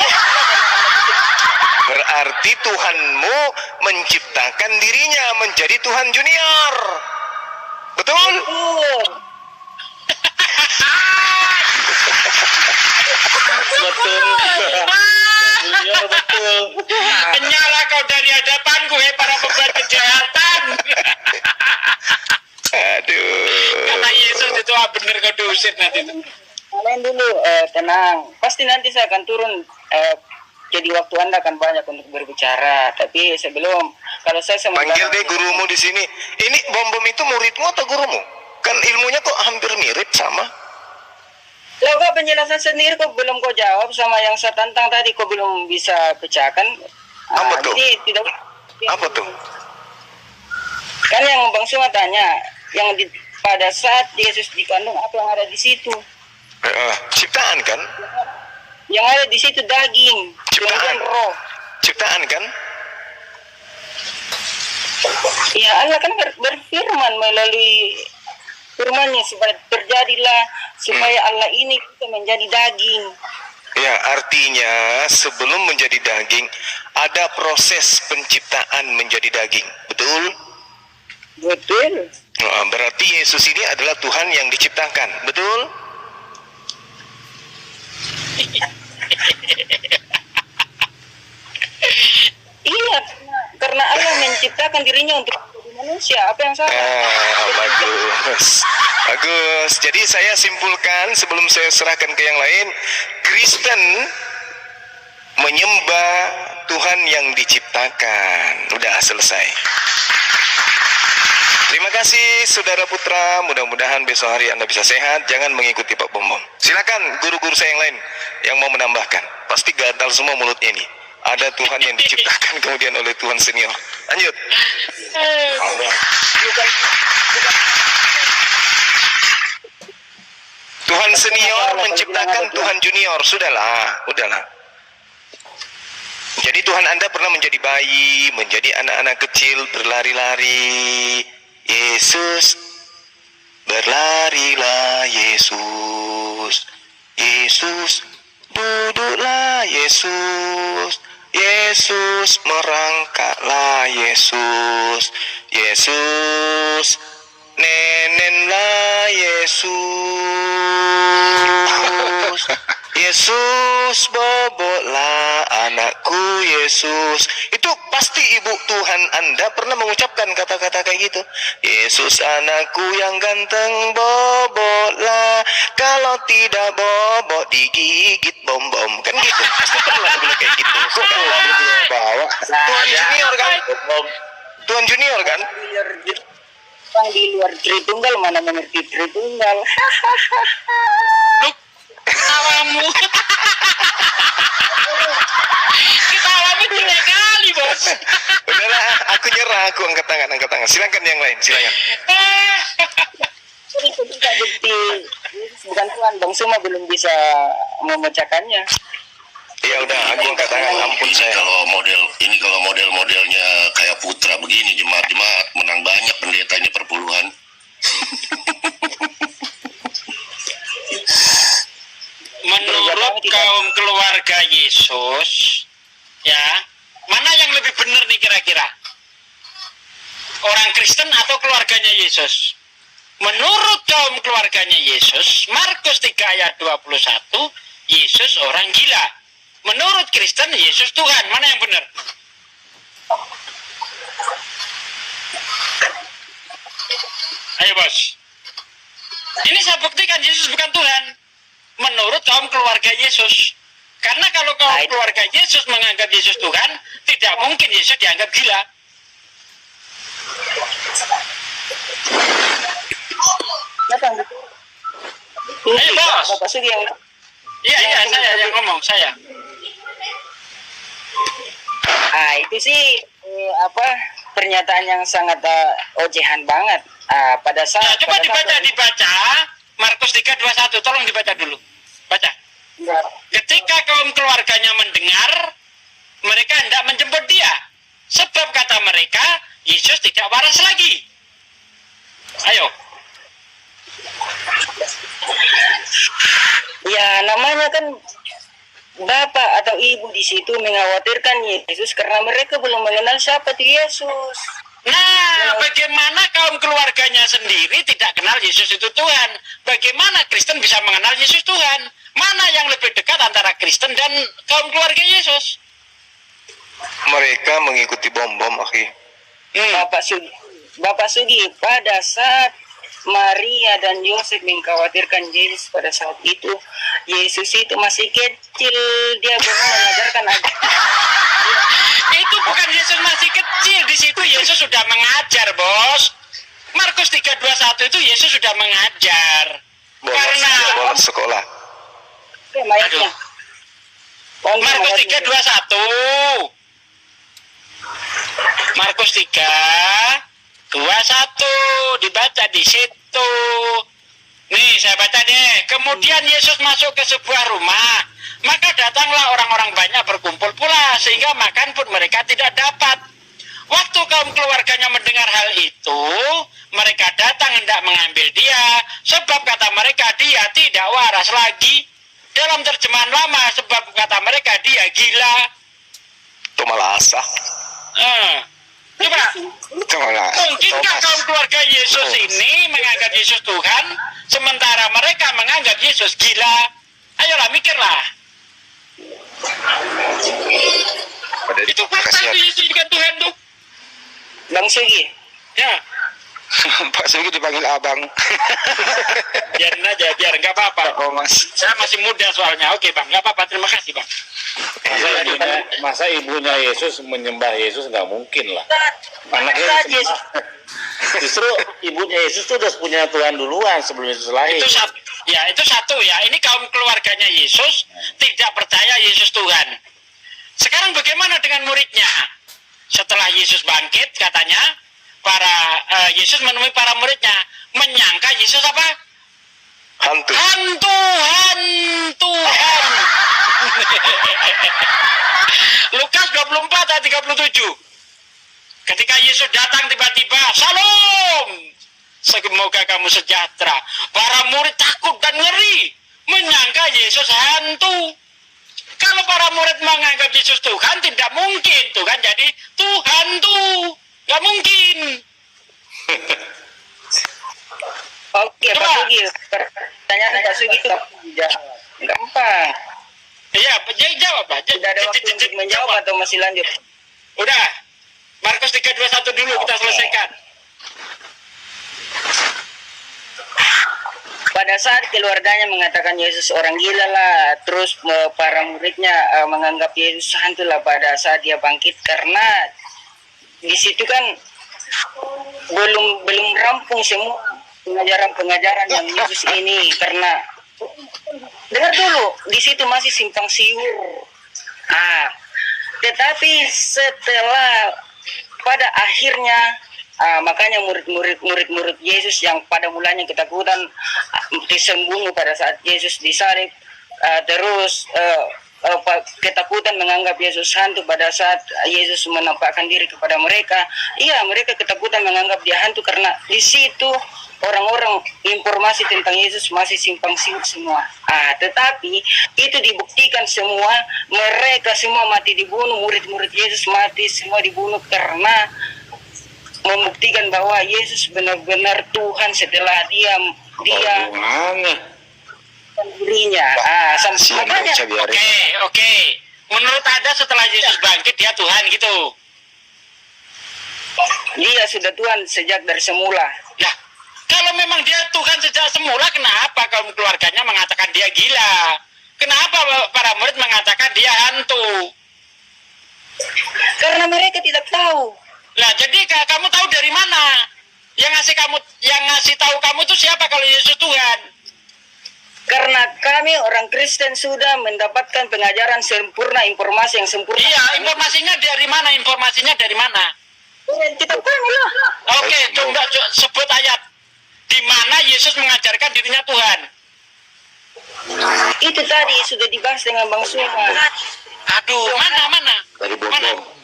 Berarti Tuhanmu menciptakan dirinya menjadi Tuhan junior. Betul? Betul. Junior betul. Nyala kau dari hadapanku, para pembuat kejahatan. Aduh. Kata Yesus itu bener kau diusir nanti. kalian dulu tenang. Pasti nanti saya akan turun. Jadi waktu Anda akan banyak untuk berbicara. Tapi sebelum, kalau saya Panggil deh gurumu di sini. Ini bom itu muridmu atau gurumu? Kan ilmunya kok hampir mirip sama. Lo kok penjelasan sendiri kok belum kau jawab sama yang saya tantang tadi kok belum bisa pecahkan. Apa tuh? Jadi tidak. Apa tuh? Kan yang Bang Suma tanya, yang pada saat Yesus dikandung apa yang ada di situ? Ciptaan kan? Yang ada di situ daging, Ciptaan. kemudian roh. Ciptaan kan? Ya Allah kan berfirman melalui firman-Nya supaya terjadilah supaya Allah ini kita menjadi daging. Ya, artinya sebelum menjadi daging ada proses penciptaan menjadi daging. Betul? Betul. Berarti Yesus ini adalah Tuhan yang diciptakan. Betul? Iya, karena Allah menciptakan dirinya untuk menjadi manusia. Apa yang salah? Bagus. Bagus. Jadi saya simpulkan sebelum saya serahkan ke yang lain, Kristen menyembah Tuhan yang diciptakan. Udah selesai. Terima kasih Saudara Putra, mudah-mudahan besok hari Anda bisa sehat, jangan mengikuti Pak Bom Bom. Silakan guru-guru saya yang lain yang mau menambahkan. Pasti gatal semua mulutnya ini. Ada Tuhan yang diciptakan kemudian oleh Tuhan senior. Lanjut. Tuhan senior menciptakan Tuhan junior. Sudahlah, udahlah. Jadi Tuhan Anda pernah menjadi bayi, menjadi anak-anak kecil, berlari-lari. Yesus, berlarilah Yesus. Yesus, duduklah Yesus. Yesus, merangkaklah Yesus. Yesus, nenenlah Yesus. Yesus, bobotlah anakku Yesus. Itu pasti ibu Tuhan Anda pernah mengucapkan kata-kata kayak gitu. Yesus anakku yang ganteng, bobotlah. Kalau tidak bobot digigit bom-bom. Kan gitu. Pasti pernah dulu kayak gitu. Kok bawa? Tuhan junior kan? Tuhan junior kan? Yang di luar Tritunggal mana mengerti Tritunggal? Ketawamu. Ketawamu jelek kali, Bos. Udahlah, aku nyerah, aku angkat tangan. Silakan yang lain, silakan. Itu tidak bukti. Bukan Tuhan, Bang Suma belum bisa memecahkannya. Ya udah, aku angkat tangan, ampun saya. Kalau model-modelnya kayak Putra begini, jemaat-jemaat menang banyak pendeta ini perpuluhan. Menurut kaum keluarga Yesus, ya, mana yang lebih benar nih kira-kira? Orang Kristen atau keluarganya Yesus? Menurut kaum keluarganya Yesus, Markus 3 ayat 21, Yesus orang gila. Menurut Kristen, Yesus Tuhan. Mana yang benar? Ayo, Bos. Ini saya buktikan Yesus bukan Tuhan. Menurut kaum keluarga Yesus. Karena kalau kaum keluarga Yesus menganggap Yesus Tuhan, tidak mungkin Yesus dianggap gila. Ayo, Bos. Bapak Sugi yang Iya, saya yang ngomong, saya. itu sih pernyataan yang sangat ojehan banget. Pada Nah, saat coba dibaca Markus 3:21, tolong dibaca dulu. Baca. Ketika kaum keluarganya mendengar, mereka hendak menjemput dia. Sebab kata mereka, Yesus tidak waras lagi. Ayo. Ya, namanya kan bapak atau ibu di situ mengkhawatirkan Yesus karena mereka belum mengenal siapa itu Yesus. Nah, bagaimana kaum keluarganya sendiri tidak kenal Yesus itu Tuhan? Bagaimana Kristen bisa mengenal Yesus Tuhan? Mana yang lebih dekat antara Kristen dan kaum keluarga Yesus? Mereka mengikuti bom-bom, akhi. Bapak Sugi, pada saat Maria dan Yosef mengkhawatirkan Yesus pada saat itu, Yesus itu masih kecil, dia belum mengajarkan agama. Itu bukan Yesus masih kecil, di situ Yesus sudah mengajar, Bos. Markus 3:21 itu Yesus sudah mengajar. Bolos sekolah. Mayatnya. Markus 3:21. Markus 3:21 dibaca di situ. Nih, saya baca deh. Kemudian Yesus masuk ke sebuah rumah. Maka datanglah orang-orang banyak berkumpul pula, sehingga makan pun mereka tidak dapat. Waktu kaum keluarganya mendengar hal itu, mereka datang hendak mengambil dia, sebab kata mereka dia tidak waras lagi. Dalam terjemahan lama, sebab kata mereka dia gila. Itu malah asah. Coba, Malah. mungkinkah kaum keluarga Yesus ini menganggap Yesus Tuhan, sementara mereka menganggap Yesus gila? Ayolah, mikirlah. Itu fakta tuh, Yesus bukan Tuhan tuh. Bang Sugi, Ya, Pak Sugi dipanggil abang. Biarin aja, biar nggak apa-apa. Oh mas. Saya masih muda soalnya. Oke bang, nggak apa-apa. Terima kasih bang. Masa ibunya Yesus menyembah Yesus, nggak mungkin lah. Anaknya Yesus. justru ibunya Yesus tuh udah punya Tuhan duluan sebelum Yesus lahir. Itu satu, ya itu satu ya. Ini kaum keluarganya Yesus tidak percaya Yesus Tuhan. Sekarang bagaimana dengan muridnya? Setelah Yesus bangkit, katanya Yesus menemui para muridnya, menyangka Yesus apa? Hantu. Hantuhan Tuhan. Lukas 24 ayat 37. Ketika Yesus datang tiba-tiba, "Salam, semoga kamu sejahtera." Para murid takut dan ngeri, menyangka Yesus hantu. Kalau para murid menganggap Yesus Tuhan, tidak mungkin Tuhan jadi Tuhan tuh. Nggak mungkin. Oke, Pak Sugi. Pertanyaan Pak Sugi itu gampang. Iya, jawab Pak. Tidak ada waktu untuk menjawab atau masih lanjut? Udah. Markus 3:21 dulu kita selesaikan. Pada saat keluarganya mengatakan Yesus orang gila lah, terus para muridnya menganggap Yesus hantu lah pada saat dia bangkit, karena di situ kan belum rampung semua pengajaran yang Yesus ini, karena dengar dulu di situ masih simpang siur. Tetapi setelah pada akhirnya makanya murid Yesus yang pada mulanya ketakutan disembunyi pada saat Yesus disalib, terus ketakutan menganggap Yesus hantu pada saat Yesus menampakkan diri kepada mereka. Iya, mereka ketakutan menganggap dia hantu karena di situ orang-orang informasi tentang Yesus masih simpang siur semua. Tetapi itu dibuktikan semua, mereka semua mati dibunuh, murid-murid Yesus mati semua dibunuh karena membuktikan bahwa Yesus benar-benar Tuhan setelah dia dirinya. Makanya Oke. Menurut Anda setelah Yesus bangkit dia Tuhan gitu? Dia sudah Tuhan sejak dari semula. Nah, kalau memang dia Tuhan sejak semula, kenapa kaum keluarganya mengatakan dia gila? Kenapa para murid mengatakan dia hantu? Karena mereka tidak tahu. Lah, jadi kamu tahu dari mana? Yang ngasih tahu kamu itu siapa kalau Yesus Tuhan? Karena kami orang Kristen sudah mendapatkan pengajaran sempurna, informasi yang sempurna. Iya, informasinya dari mana? Kitab kami lah. Oke, coba sebut ayat di mana Yesus mengajarkan dirinya Tuhan. Itu tadi sudah dibahas dengan Bang Suma. Aduh, mana? Dari Mana?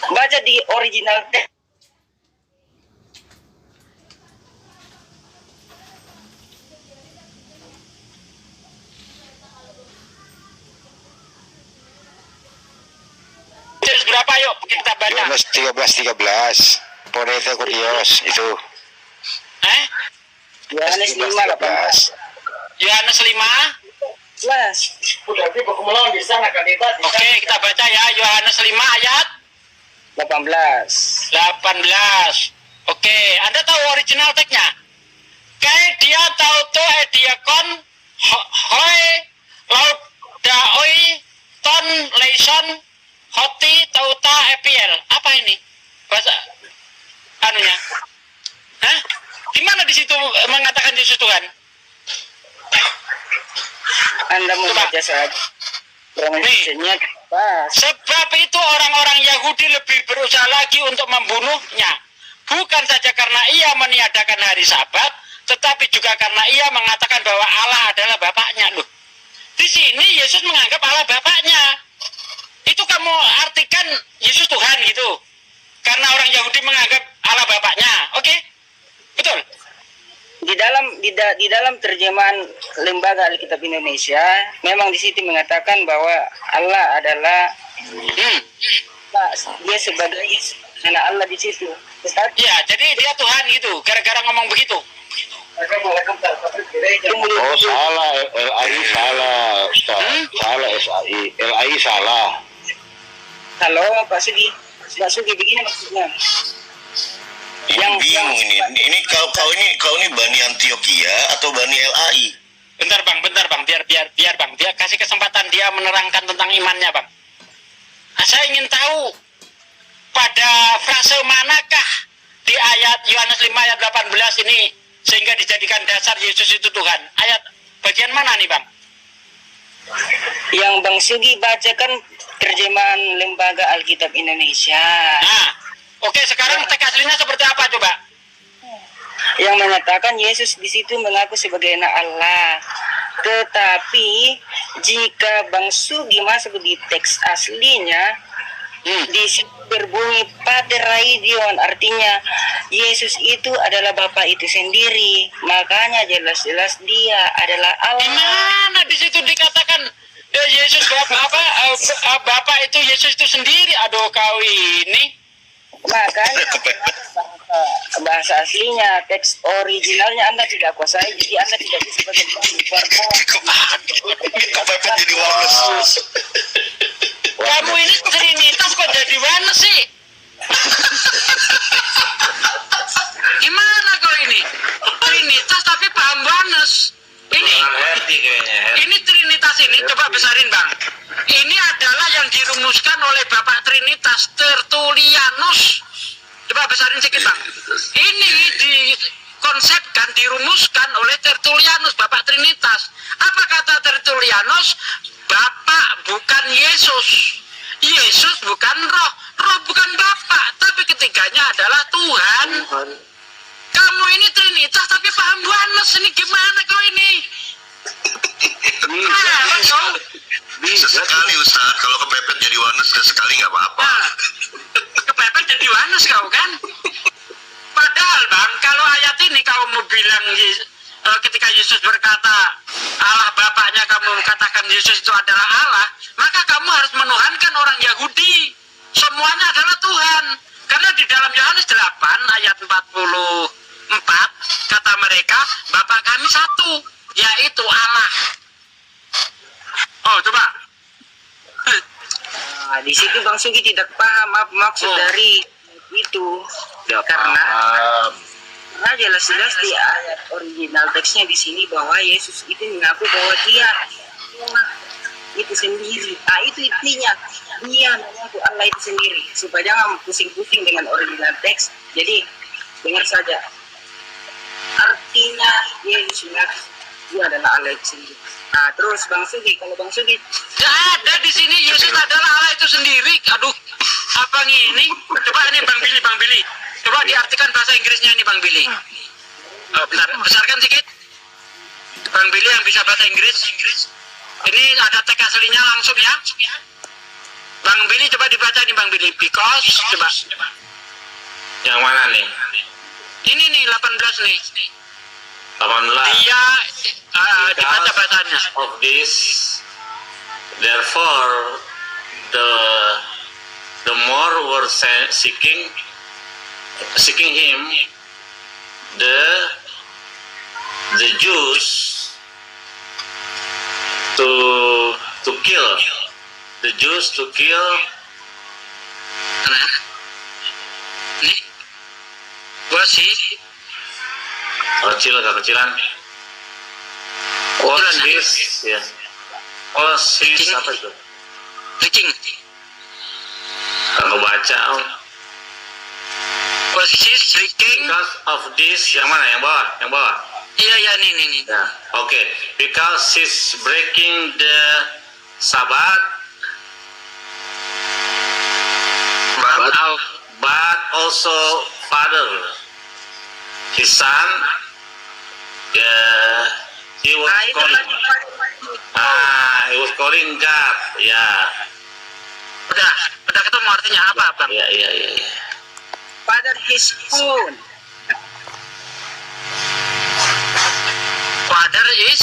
Baca di original text. Yesus berapa yuk kita baca? Yohanes 13:13. Ponete Kurios itu. Yohanes 5:18. Yohanes 5. Oke, kita baca ya Yohanes 5 ayat 18. Oke, Anda tahu original teksnya? Kayak dia tahu tuh diakon hoi laut daoi ton leison hoti tauta epiel. Apa ini? Bahasa anunya? Gimana di situ mengatakan Yesus Tuhan? Anda membaca saja. Pronunciasinya pas. Sebab itu orang-orang Yahudi lebih berusaha lagi untuk membunuhnya. Bukan saja karena ia meniadakan hari Sabat, tetapi juga karena ia mengatakan bahwa Allah adalah Bapaknya. Loh, di sini Yesus menganggap Allah Bapaknya. Itu kamu artikan Yesus Tuhan gitu. Karena orang Yahudi menganggap Allah Bapaknya. Oke? Betul? Di dalam terjemahan Lembaga Alkitab Indonesia, memang di situ mengatakan bahwa Allah adalah dia sebagai anak Allah di situ. Ya, jadi dia Tuhan gitu. Gara-gara ngomong begitu. Oh salah, LAI salah, Ustaz. Salah SAI, LAI salah. Halo Pak Sugi begini maksudnya. Ini bingung ini. Ini kau ini Bani Antioquia atau Bani LAI? Bentar bang, biar bang, dia kasih kesempatan dia menerangkan tentang imannya bang. Nah, saya ingin tahu pada frase manakah di ayat Yohanes 5 ayat 18 ini sehingga dijadikan dasar Yesus itu Tuhan. Ayat bagian mana nih bang? Yang Bang Sugi bacakan terjemahan Lembaga Alkitab Indonesia. Nah, oke, sekarang teks aslinya seperti apa coba? Yang menyatakan Yesus di situ mengaku sebagai anak Allah. Tetapi jika Bang Sugi masuk di teks aslinya, di situ berbunyi Pater Raidion, artinya Yesus itu adalah Bapa itu sendiri. Makanya jelas-jelas dia adalah Di Allah. mana di situ dikatakan Yesus Bapa itu Yesus itu sendiri? Aduh kau ini. Makanya bahasa aslinya, teks originalnya Anda tidak kuasai, jadi Anda tidak bisa berbuat. Kepepet jadi Wallace. Kamu ini Trinitas kok jadi Wallace sih? Gimana kau ini? Trinitas tapi paham Wallace. Ini Trinitas ini coba besarin bang. Ini adalah yang dirumuskan oleh Bapak Trinitas Tertullianus. Coba besarin sedikit bang. Ini dikonsepkan, dirumuskan oleh Tertullianus, Bapak Trinitas. Apa kata Tertullianus? Bapak bukan Yesus. Yesus bukan roh. Roh bukan Bapak. Tapi ketiganya adalah Tuhan. Kamu ini Trinitas tapi paham Wallace. Ini gimana kau ini? Sesekali Ustaz, kalau kepepet jadi Wallace sekali nggak apa-apa. Nah, kepepet jadi Wallace kau kan? Padahal bang, kalau ayat ini kau mau bilang ketika Yesus berkata Allah Bapaknya, kamu katakan Yesus itu adalah Allah, maka kamu harus menuhankan orang Yahudi. Semuanya adalah Tuhan. Karena di dalam Yohanes 8 ayat 44 kata mereka, Bapa kami satu, yaitu Allah. Oh coba. Nah, di situ Bang Sugi tidak paham apa maksud dari itu. Karena jelas-jelas di ayat original teksnya di sini bahwa Yesus itu mengaku bahwa dia itu sendiri. Nah, itu intinya. Dia mengaku Allah itu sendiri. Supaya jangan pusing-pusing dengan original teks. Jadi dengar saja. Artinya Yesus mengaku dia adalah Allah itu sendiri. Nah, terus Bang Sugi, kalau Bang Sugi Gak ada di sini Yesus adalah Allah itu sendiri. Aduh, apa ini? Coba ini Bang Billy. Coba diartikan bahasa Inggrisnya ini Bang Billy. Oh, bentar, besarkan sedikit. Bang Billy yang bisa bahasa Inggris. Ini ada teks aslinya langsung ya. Bang Billy coba dibaca nih Bang Billy. Because, coba. Yang mana nih? Ini nih 18 nih. 18. Dia dibaca bahasanya. Of this, therefore, the more were seeking him, the Jews to kill Nah, nih, gua sih kecilan. Was his, ya. Was his apa itu? Kucing. Kalau baca, Was he drinking? because of this, yang mana? Yang bawah. Iya nih. Ya, oke. Because he's breaking the Sabbath, but also father, his son, he was calling God, ya. Udah ketemu artinya apa bang? Iya. Father his own. Father is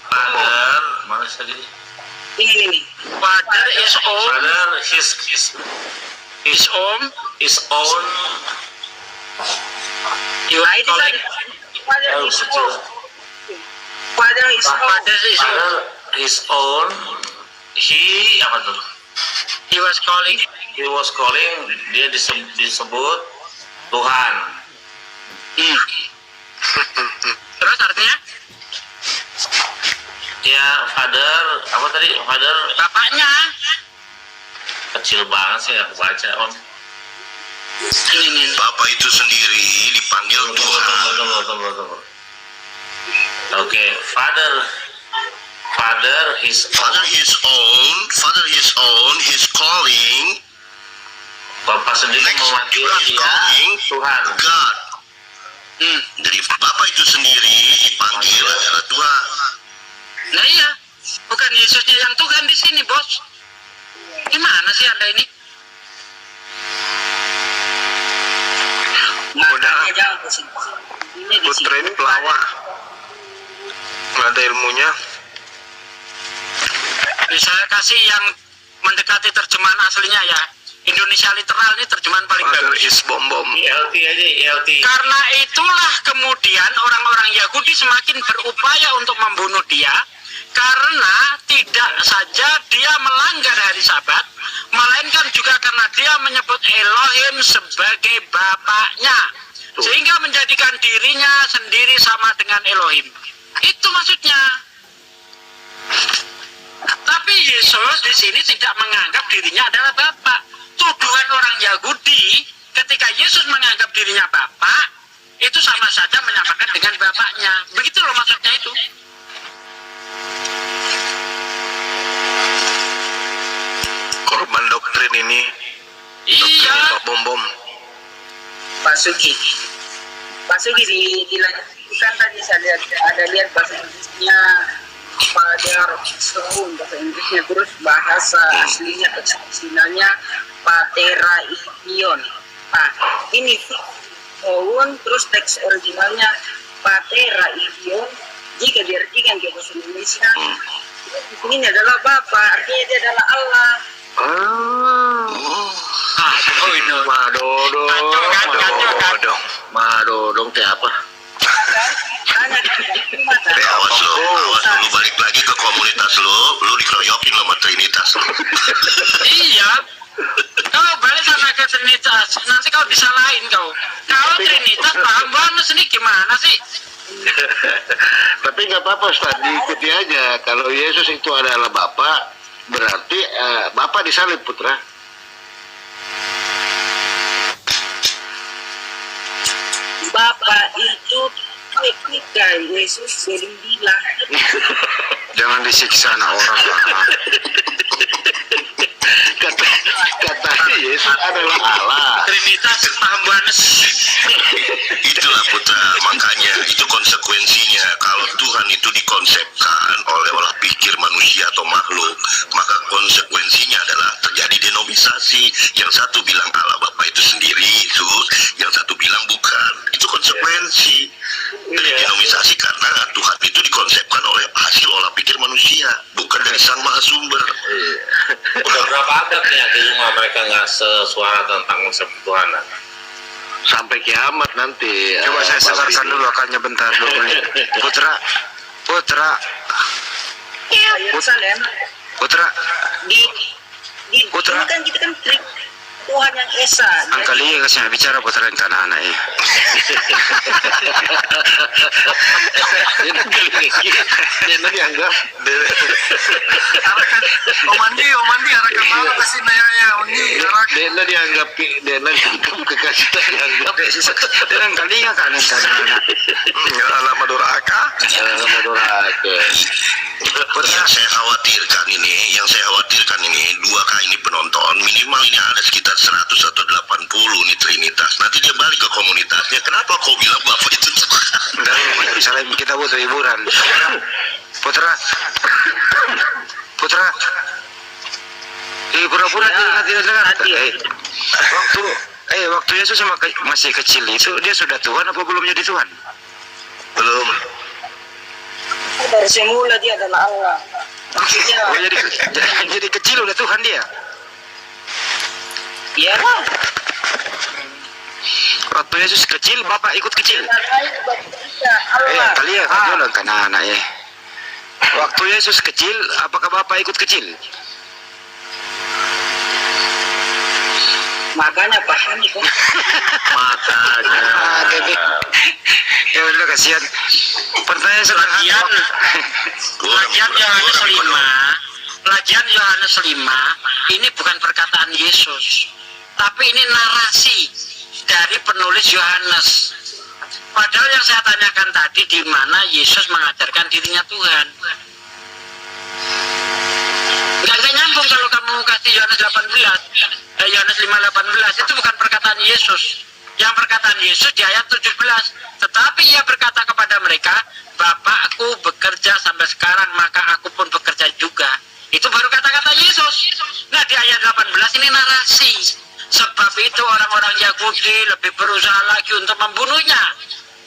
Father, mana tadi? Ini. Father is own. Father, His own. You Nah, itu calling saja. Father his own. Father his own. Father is own. Father, his own. He apa tuh? He was calling. He was calling, dia disebut Tuhan. Terus artinya Ya, Father, apa tadi? Father bapaknya. kecil banget sih aku baca, Om. Ini Bapa itu sendiri dipanggil Tuhan. Tunggu. Oke, Father, his Father his own, his calling Bapak sendiri next memanggil God dia calling Tuhan. God. Jadi Bapa itu sendiri dipanggil adalah Tuhan. Nah iya, bukan Yesusnya yang Tuhan di sini, Bos. Gimana sih Anda ini? Makanya jangan pusing. Ini di Putra sini. ini pelawak, nggak ada ilmunya. Saya kasih yang mendekati terjemahan aslinya ya. Indonesia literal ini terjemahan paling Father bagus. is bom. ELT aja, ELT. Karena itulah kemudian orang-orang Yahudi semakin berupaya untuk membunuh dia, karena tidak saja dia melanggar hari Sabat, melainkan juga karena dia menyebut Elohim sebagai bapaknya, sehingga menjadikan dirinya sendiri sama dengan Elohim. Itu maksudnya. Tapi Yesus di sini tidak menganggap dirinya adalah Bapa. Tuduhan orang Yahudi ketika Yesus menganggap dirinya Bapa itu sama saja menyamakan dengan Bapaknya. Begitu loh maksudnya itu. Korban doktrin ini, Iya. bom. Pak Sugi dilanjutkan tadi saya lihat bahasa Inggrisnya Father Sohun, bahasa Inggrisnya, terus bahasa aslinya originalnya Patera Idion. Nah, ini Sohun, terus teks originalnya Patera Idion. Jika diartikan ke bahasa Indonesia, ini adalah Bapa, artinya dia adalah Allah. Madodong teh apa? Hanya Awas lu balik lagi ke komunitas lu dikeroyokin sama Trinitas lu. Iya. Kau balik sama ke Trinitas, nanti kau disalahin kau. Kalau Trinitas paham banget ini gimana sih? Tapi nggak apa-apa Ustaz, diikuti aja. Kalau Yesus itu adalah Bapa, berarti Bapa disalib putra. Bapak itu ketika Yesus bilang Jangan disiksa anak orang. Kata Yesus adalah Allah. Trinitas paham banget. Itulah putra, makanya itu konsekuensinya. Kalau Tuhan itu dikonsepkan oleh olah pikir manusia atau makhluk, maka konsekuensinya adalah terjadi denomisasi. Yang satu bilang Allah Bapa itu sendiri Yesus, yang satu bilang bukan. Itu konsekuensi dari denomisasi, karena Tuhan itu dikonsepkan oleh hasil olah pikir manusia, bukan dari Sang Maha Sumber. Udah berapa abad nih di rumah mereka nggak sesuara tentang konsep Tuhanan? Sampai kiamat nanti. Coba saya segarkan dulu akalnya bentar, 2 menit. Putra, Yerusalem di Putra. ini kan kita kan Tuhan yang Esa. Angka liya kasi bicara putra yang tanah anak eh. Dia dianggap Omandi arakan mana kasi naya dia dianggap kekasih dianggap Dia ang kalinga kan yang tanah anak. Alam maduraka. Yang saya khawatirkan ini 2K ini penonton minimal ini ada sekitar 100 atau 80 nih Trinitas. Nanti dia balik ke komunitasnya. Kenapa kau bilang Bapak itu Enggak, misalnya kita butuh hiburan. Putra. Pura-pura tidak dengar. Waktu Yesus masih kecil itu dia sudah Tuhan apa belum jadi Tuhan? belum? Dari semula dia adalah Allah. Maksudnya Oh, jadi kecil udah Tuhan dia. ya Waktu Yesus kecil, Bapak ikut kecil. Allah. Kali ya kan dia kan anak ya. Waktu Yesus kecil, apakah Bapak ikut kecil? Makanya pahami kok. Makanya. Ya udah kasihan. Pertanyaan sederhana. Lagian Yohanes 5, lagian Yohanes 5 ini bukan perkataan Yesus, tapi ini narasi dari penulis Yohanes. Padahal yang saya tanyakan tadi, di mana Yesus mengajarkan dirinya Tuhan. Nggak nyambung kalau kamu kasih Yohanes 18, Yohanes 5:18 itu bukan perkataan Yesus. Yang perkataan Yesus di ayat 17, tetapi ia berkata kepada mereka, Bapakku bekerja sampai sekarang, maka aku pun bekerja juga. Itu baru kata-kata Yesus. Nah, di ayat 18 ini narasi. Sebab itu orang-orang Yahudi lebih berusaha lagi untuk membunuhnya.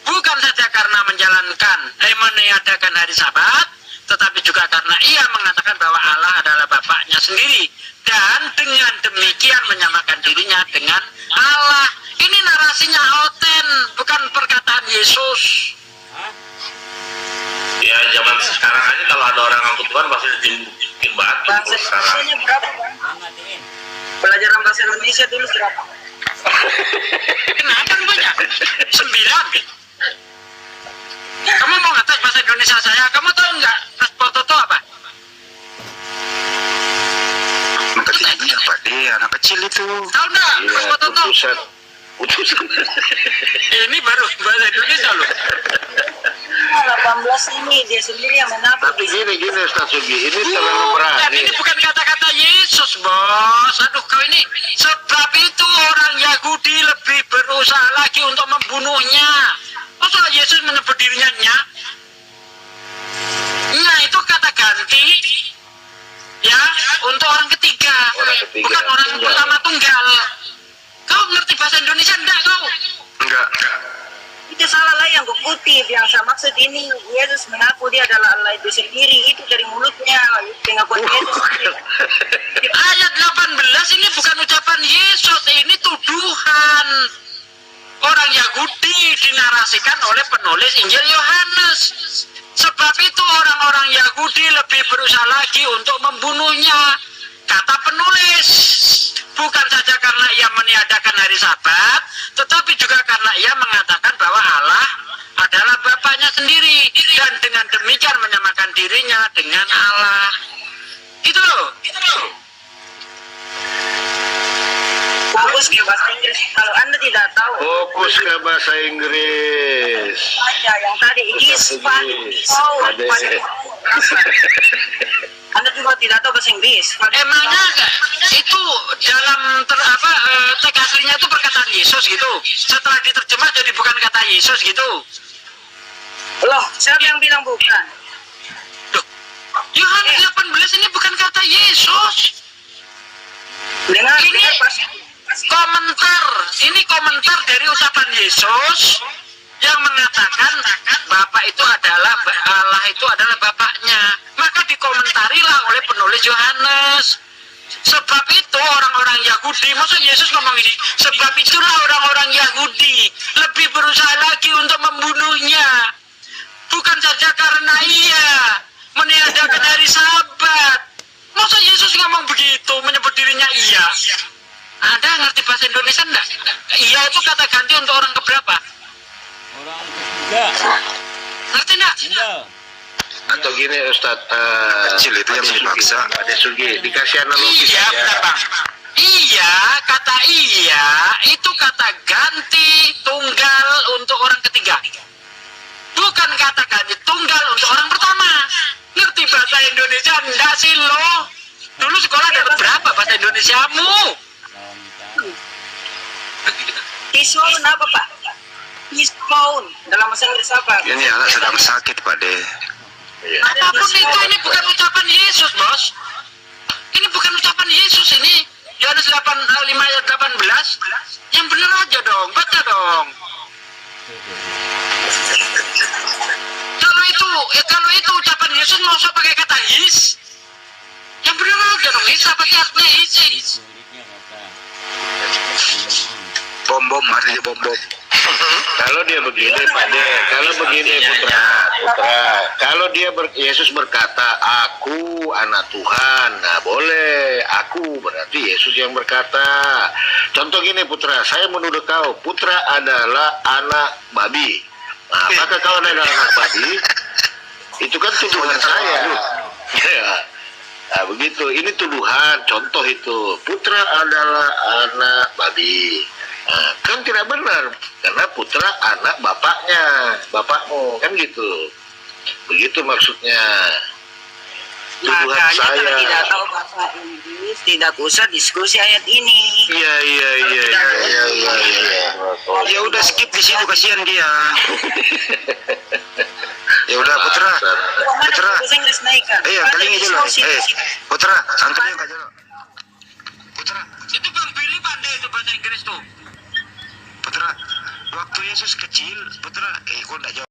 Bukan saja karena meniadakan hari Sabat, tetapi juga karena ia mengatakan bahwa Allah adalah Bapaknya sendiri. Dan dengan demikian menyamakan dirinya dengan Allah. Ini narasinya Oten, bukan perkataan Yesus. Ya zaman sekarang aja kalau ada orang ngaku Tuhan pasti ditimbukin batu Bahasa sekarang. Indonesia berapa, Bang? Pelajaran bahasa Indonesia dulu berapa? Kenapa punya? 9. Kamu mau ngetes bahasa Indonesia saya? Kamu tahu nggak tes foto itu apa? Anak kecil, Pak De, anak kecil itu. Tahu nggak Iya, tes foto itu? utusan. Ini baru bahasa Indonesia loh. 18 ini dia sendiri yang mengaku. Tapi gini Ustaz Sugi, ini terlalu Dan berani. ini bukan kata-kata Yesus, bos. Aduh, kau ini. Sebab itu orang Yahudi lebih berusaha lagi untuk membunuhnya. Masa Yesus menyebut dirinya Nya? Nya itu kata ganti, ya, untuk orang ketiga. Orang ketiga, Bukan orang tunggal. pertama tunggal. Kau ngerti bahasa Indonesia enggak kau? Enggak. Itu salah lah yang gue kutip. Yang saya maksud ini Yesus mengaku dia adalah Allah itu sendiri. Itu dari mulutnya pengakuan Yesus sendiri. Ayat 18 ini bukan ucapan Yesus, ini tuduhan. Orang Yahudi dinarasikan oleh penulis Injil Yohanes. Sebab itu orang-orang Yahudi lebih berusaha lagi untuk membunuhnya. Kata penulis, bukan saja karena ia meniadakan hari Sabat, tetapi juga karena ia mengatakan bahwa Allah adalah Bapaknya sendiri, dan dengan demikian menyamakan dirinya dengan Allah. Gitu loh. Fokus ke bahasa Inggris. Kalau Anda tidak tahu, Fokus ke bahasa Inggris. baca yang tadi his Ustaz Sugi. Ade. Anda juga tidak tahu bahasa Inggris. Emangnya itu dalam teks aslinya itu perkataan Yesus gitu. Setelah diterjemah jadi bukan kata Yesus gitu. Loh, siapa yang bilang bukan? Loh, Yohanes 18 ini bukan kata Yesus. Dengar Ini pas komentar, ini komentar dari ucapan Yesus yang mengatakan Bapak itu adalah Allah itu adalah Bapaknya. Maka dikomentarilah oleh penulis Yohanes. Sebab itu orang-orang Yahudi, maksud Yesus ngomong ini, sebab itulah orang-orang Yahudi lebih berusaha lagi untuk membunuhnya. Bukan saja karena ia meniadakan hari Sabat. Masa Yesus ngomong begitu, menyebut dirinya iya? Anda ngerti bahasa Indonesia enggak? Iya itu kata ganti untuk orang keberapa? Orang ketiga. Ngerti enggak? Enggak. Atau gini Ustaz, Kecil itu yang dipaksa. Ada Sugi, dikasih analogi Iya, benar saja. Bang. Iya, kata iya itu kata ganti tunggal untuk orang ketiga. Bukan kata ganti tunggal untuk orang pertama. Ngerti bahasa Indonesia enggak sih lo? Dulu sekolah dapat berapa bahasa Indonesiamu? Tismaun apa Pak? Tismaun dalam bahasa Inggris apa? Ini anak sedang sakit, Pak De. Apapun itu, ini bukan ucapan Yesus, bos. Ini bukan ucapan Yesus ini. Yohanes 5 ayat 18. Yang benar aja dong, baca dong. Kalau itu ucapan Yesus, mau usah pakai kata his. Yang benar aja dong, his apa sih artinya his? Sulitnya kata. Bom-bom, artinya bom-bom. Kalau dia begini, Pak De, kalau begini putra, kalau dia Yesus berkata, aku anak Tuhan, nah boleh, aku berarti Yesus yang berkata. Contoh gini putra, saya menuduh kau, putra adalah anak babi. Nah, maka kau adalah anak babi, itu kan tuduhan saya. Ya. Nah, begitu, ini tuduhan, contoh itu, putra adalah anak babi. Nah, kan tidak benar, karena putra anak bapakmu, kan gitu. Begitu maksudnya. Tuduhan Makanya saya. kalau tidak tahu bahasa Inggris, tidak usah diskusi ayat ini. Iya. Ya udah skip di situ, kasihan dia. Ya udah Putra. Putra. Bahasa Inggris naikkan. Iya, kali ini dulu. Putra, santai aja dulu. Putra, itu Bang Billy pandai itu bahasa Inggris tuh. Putra, waktu Yesus kecil, Putra, kok enggak jawab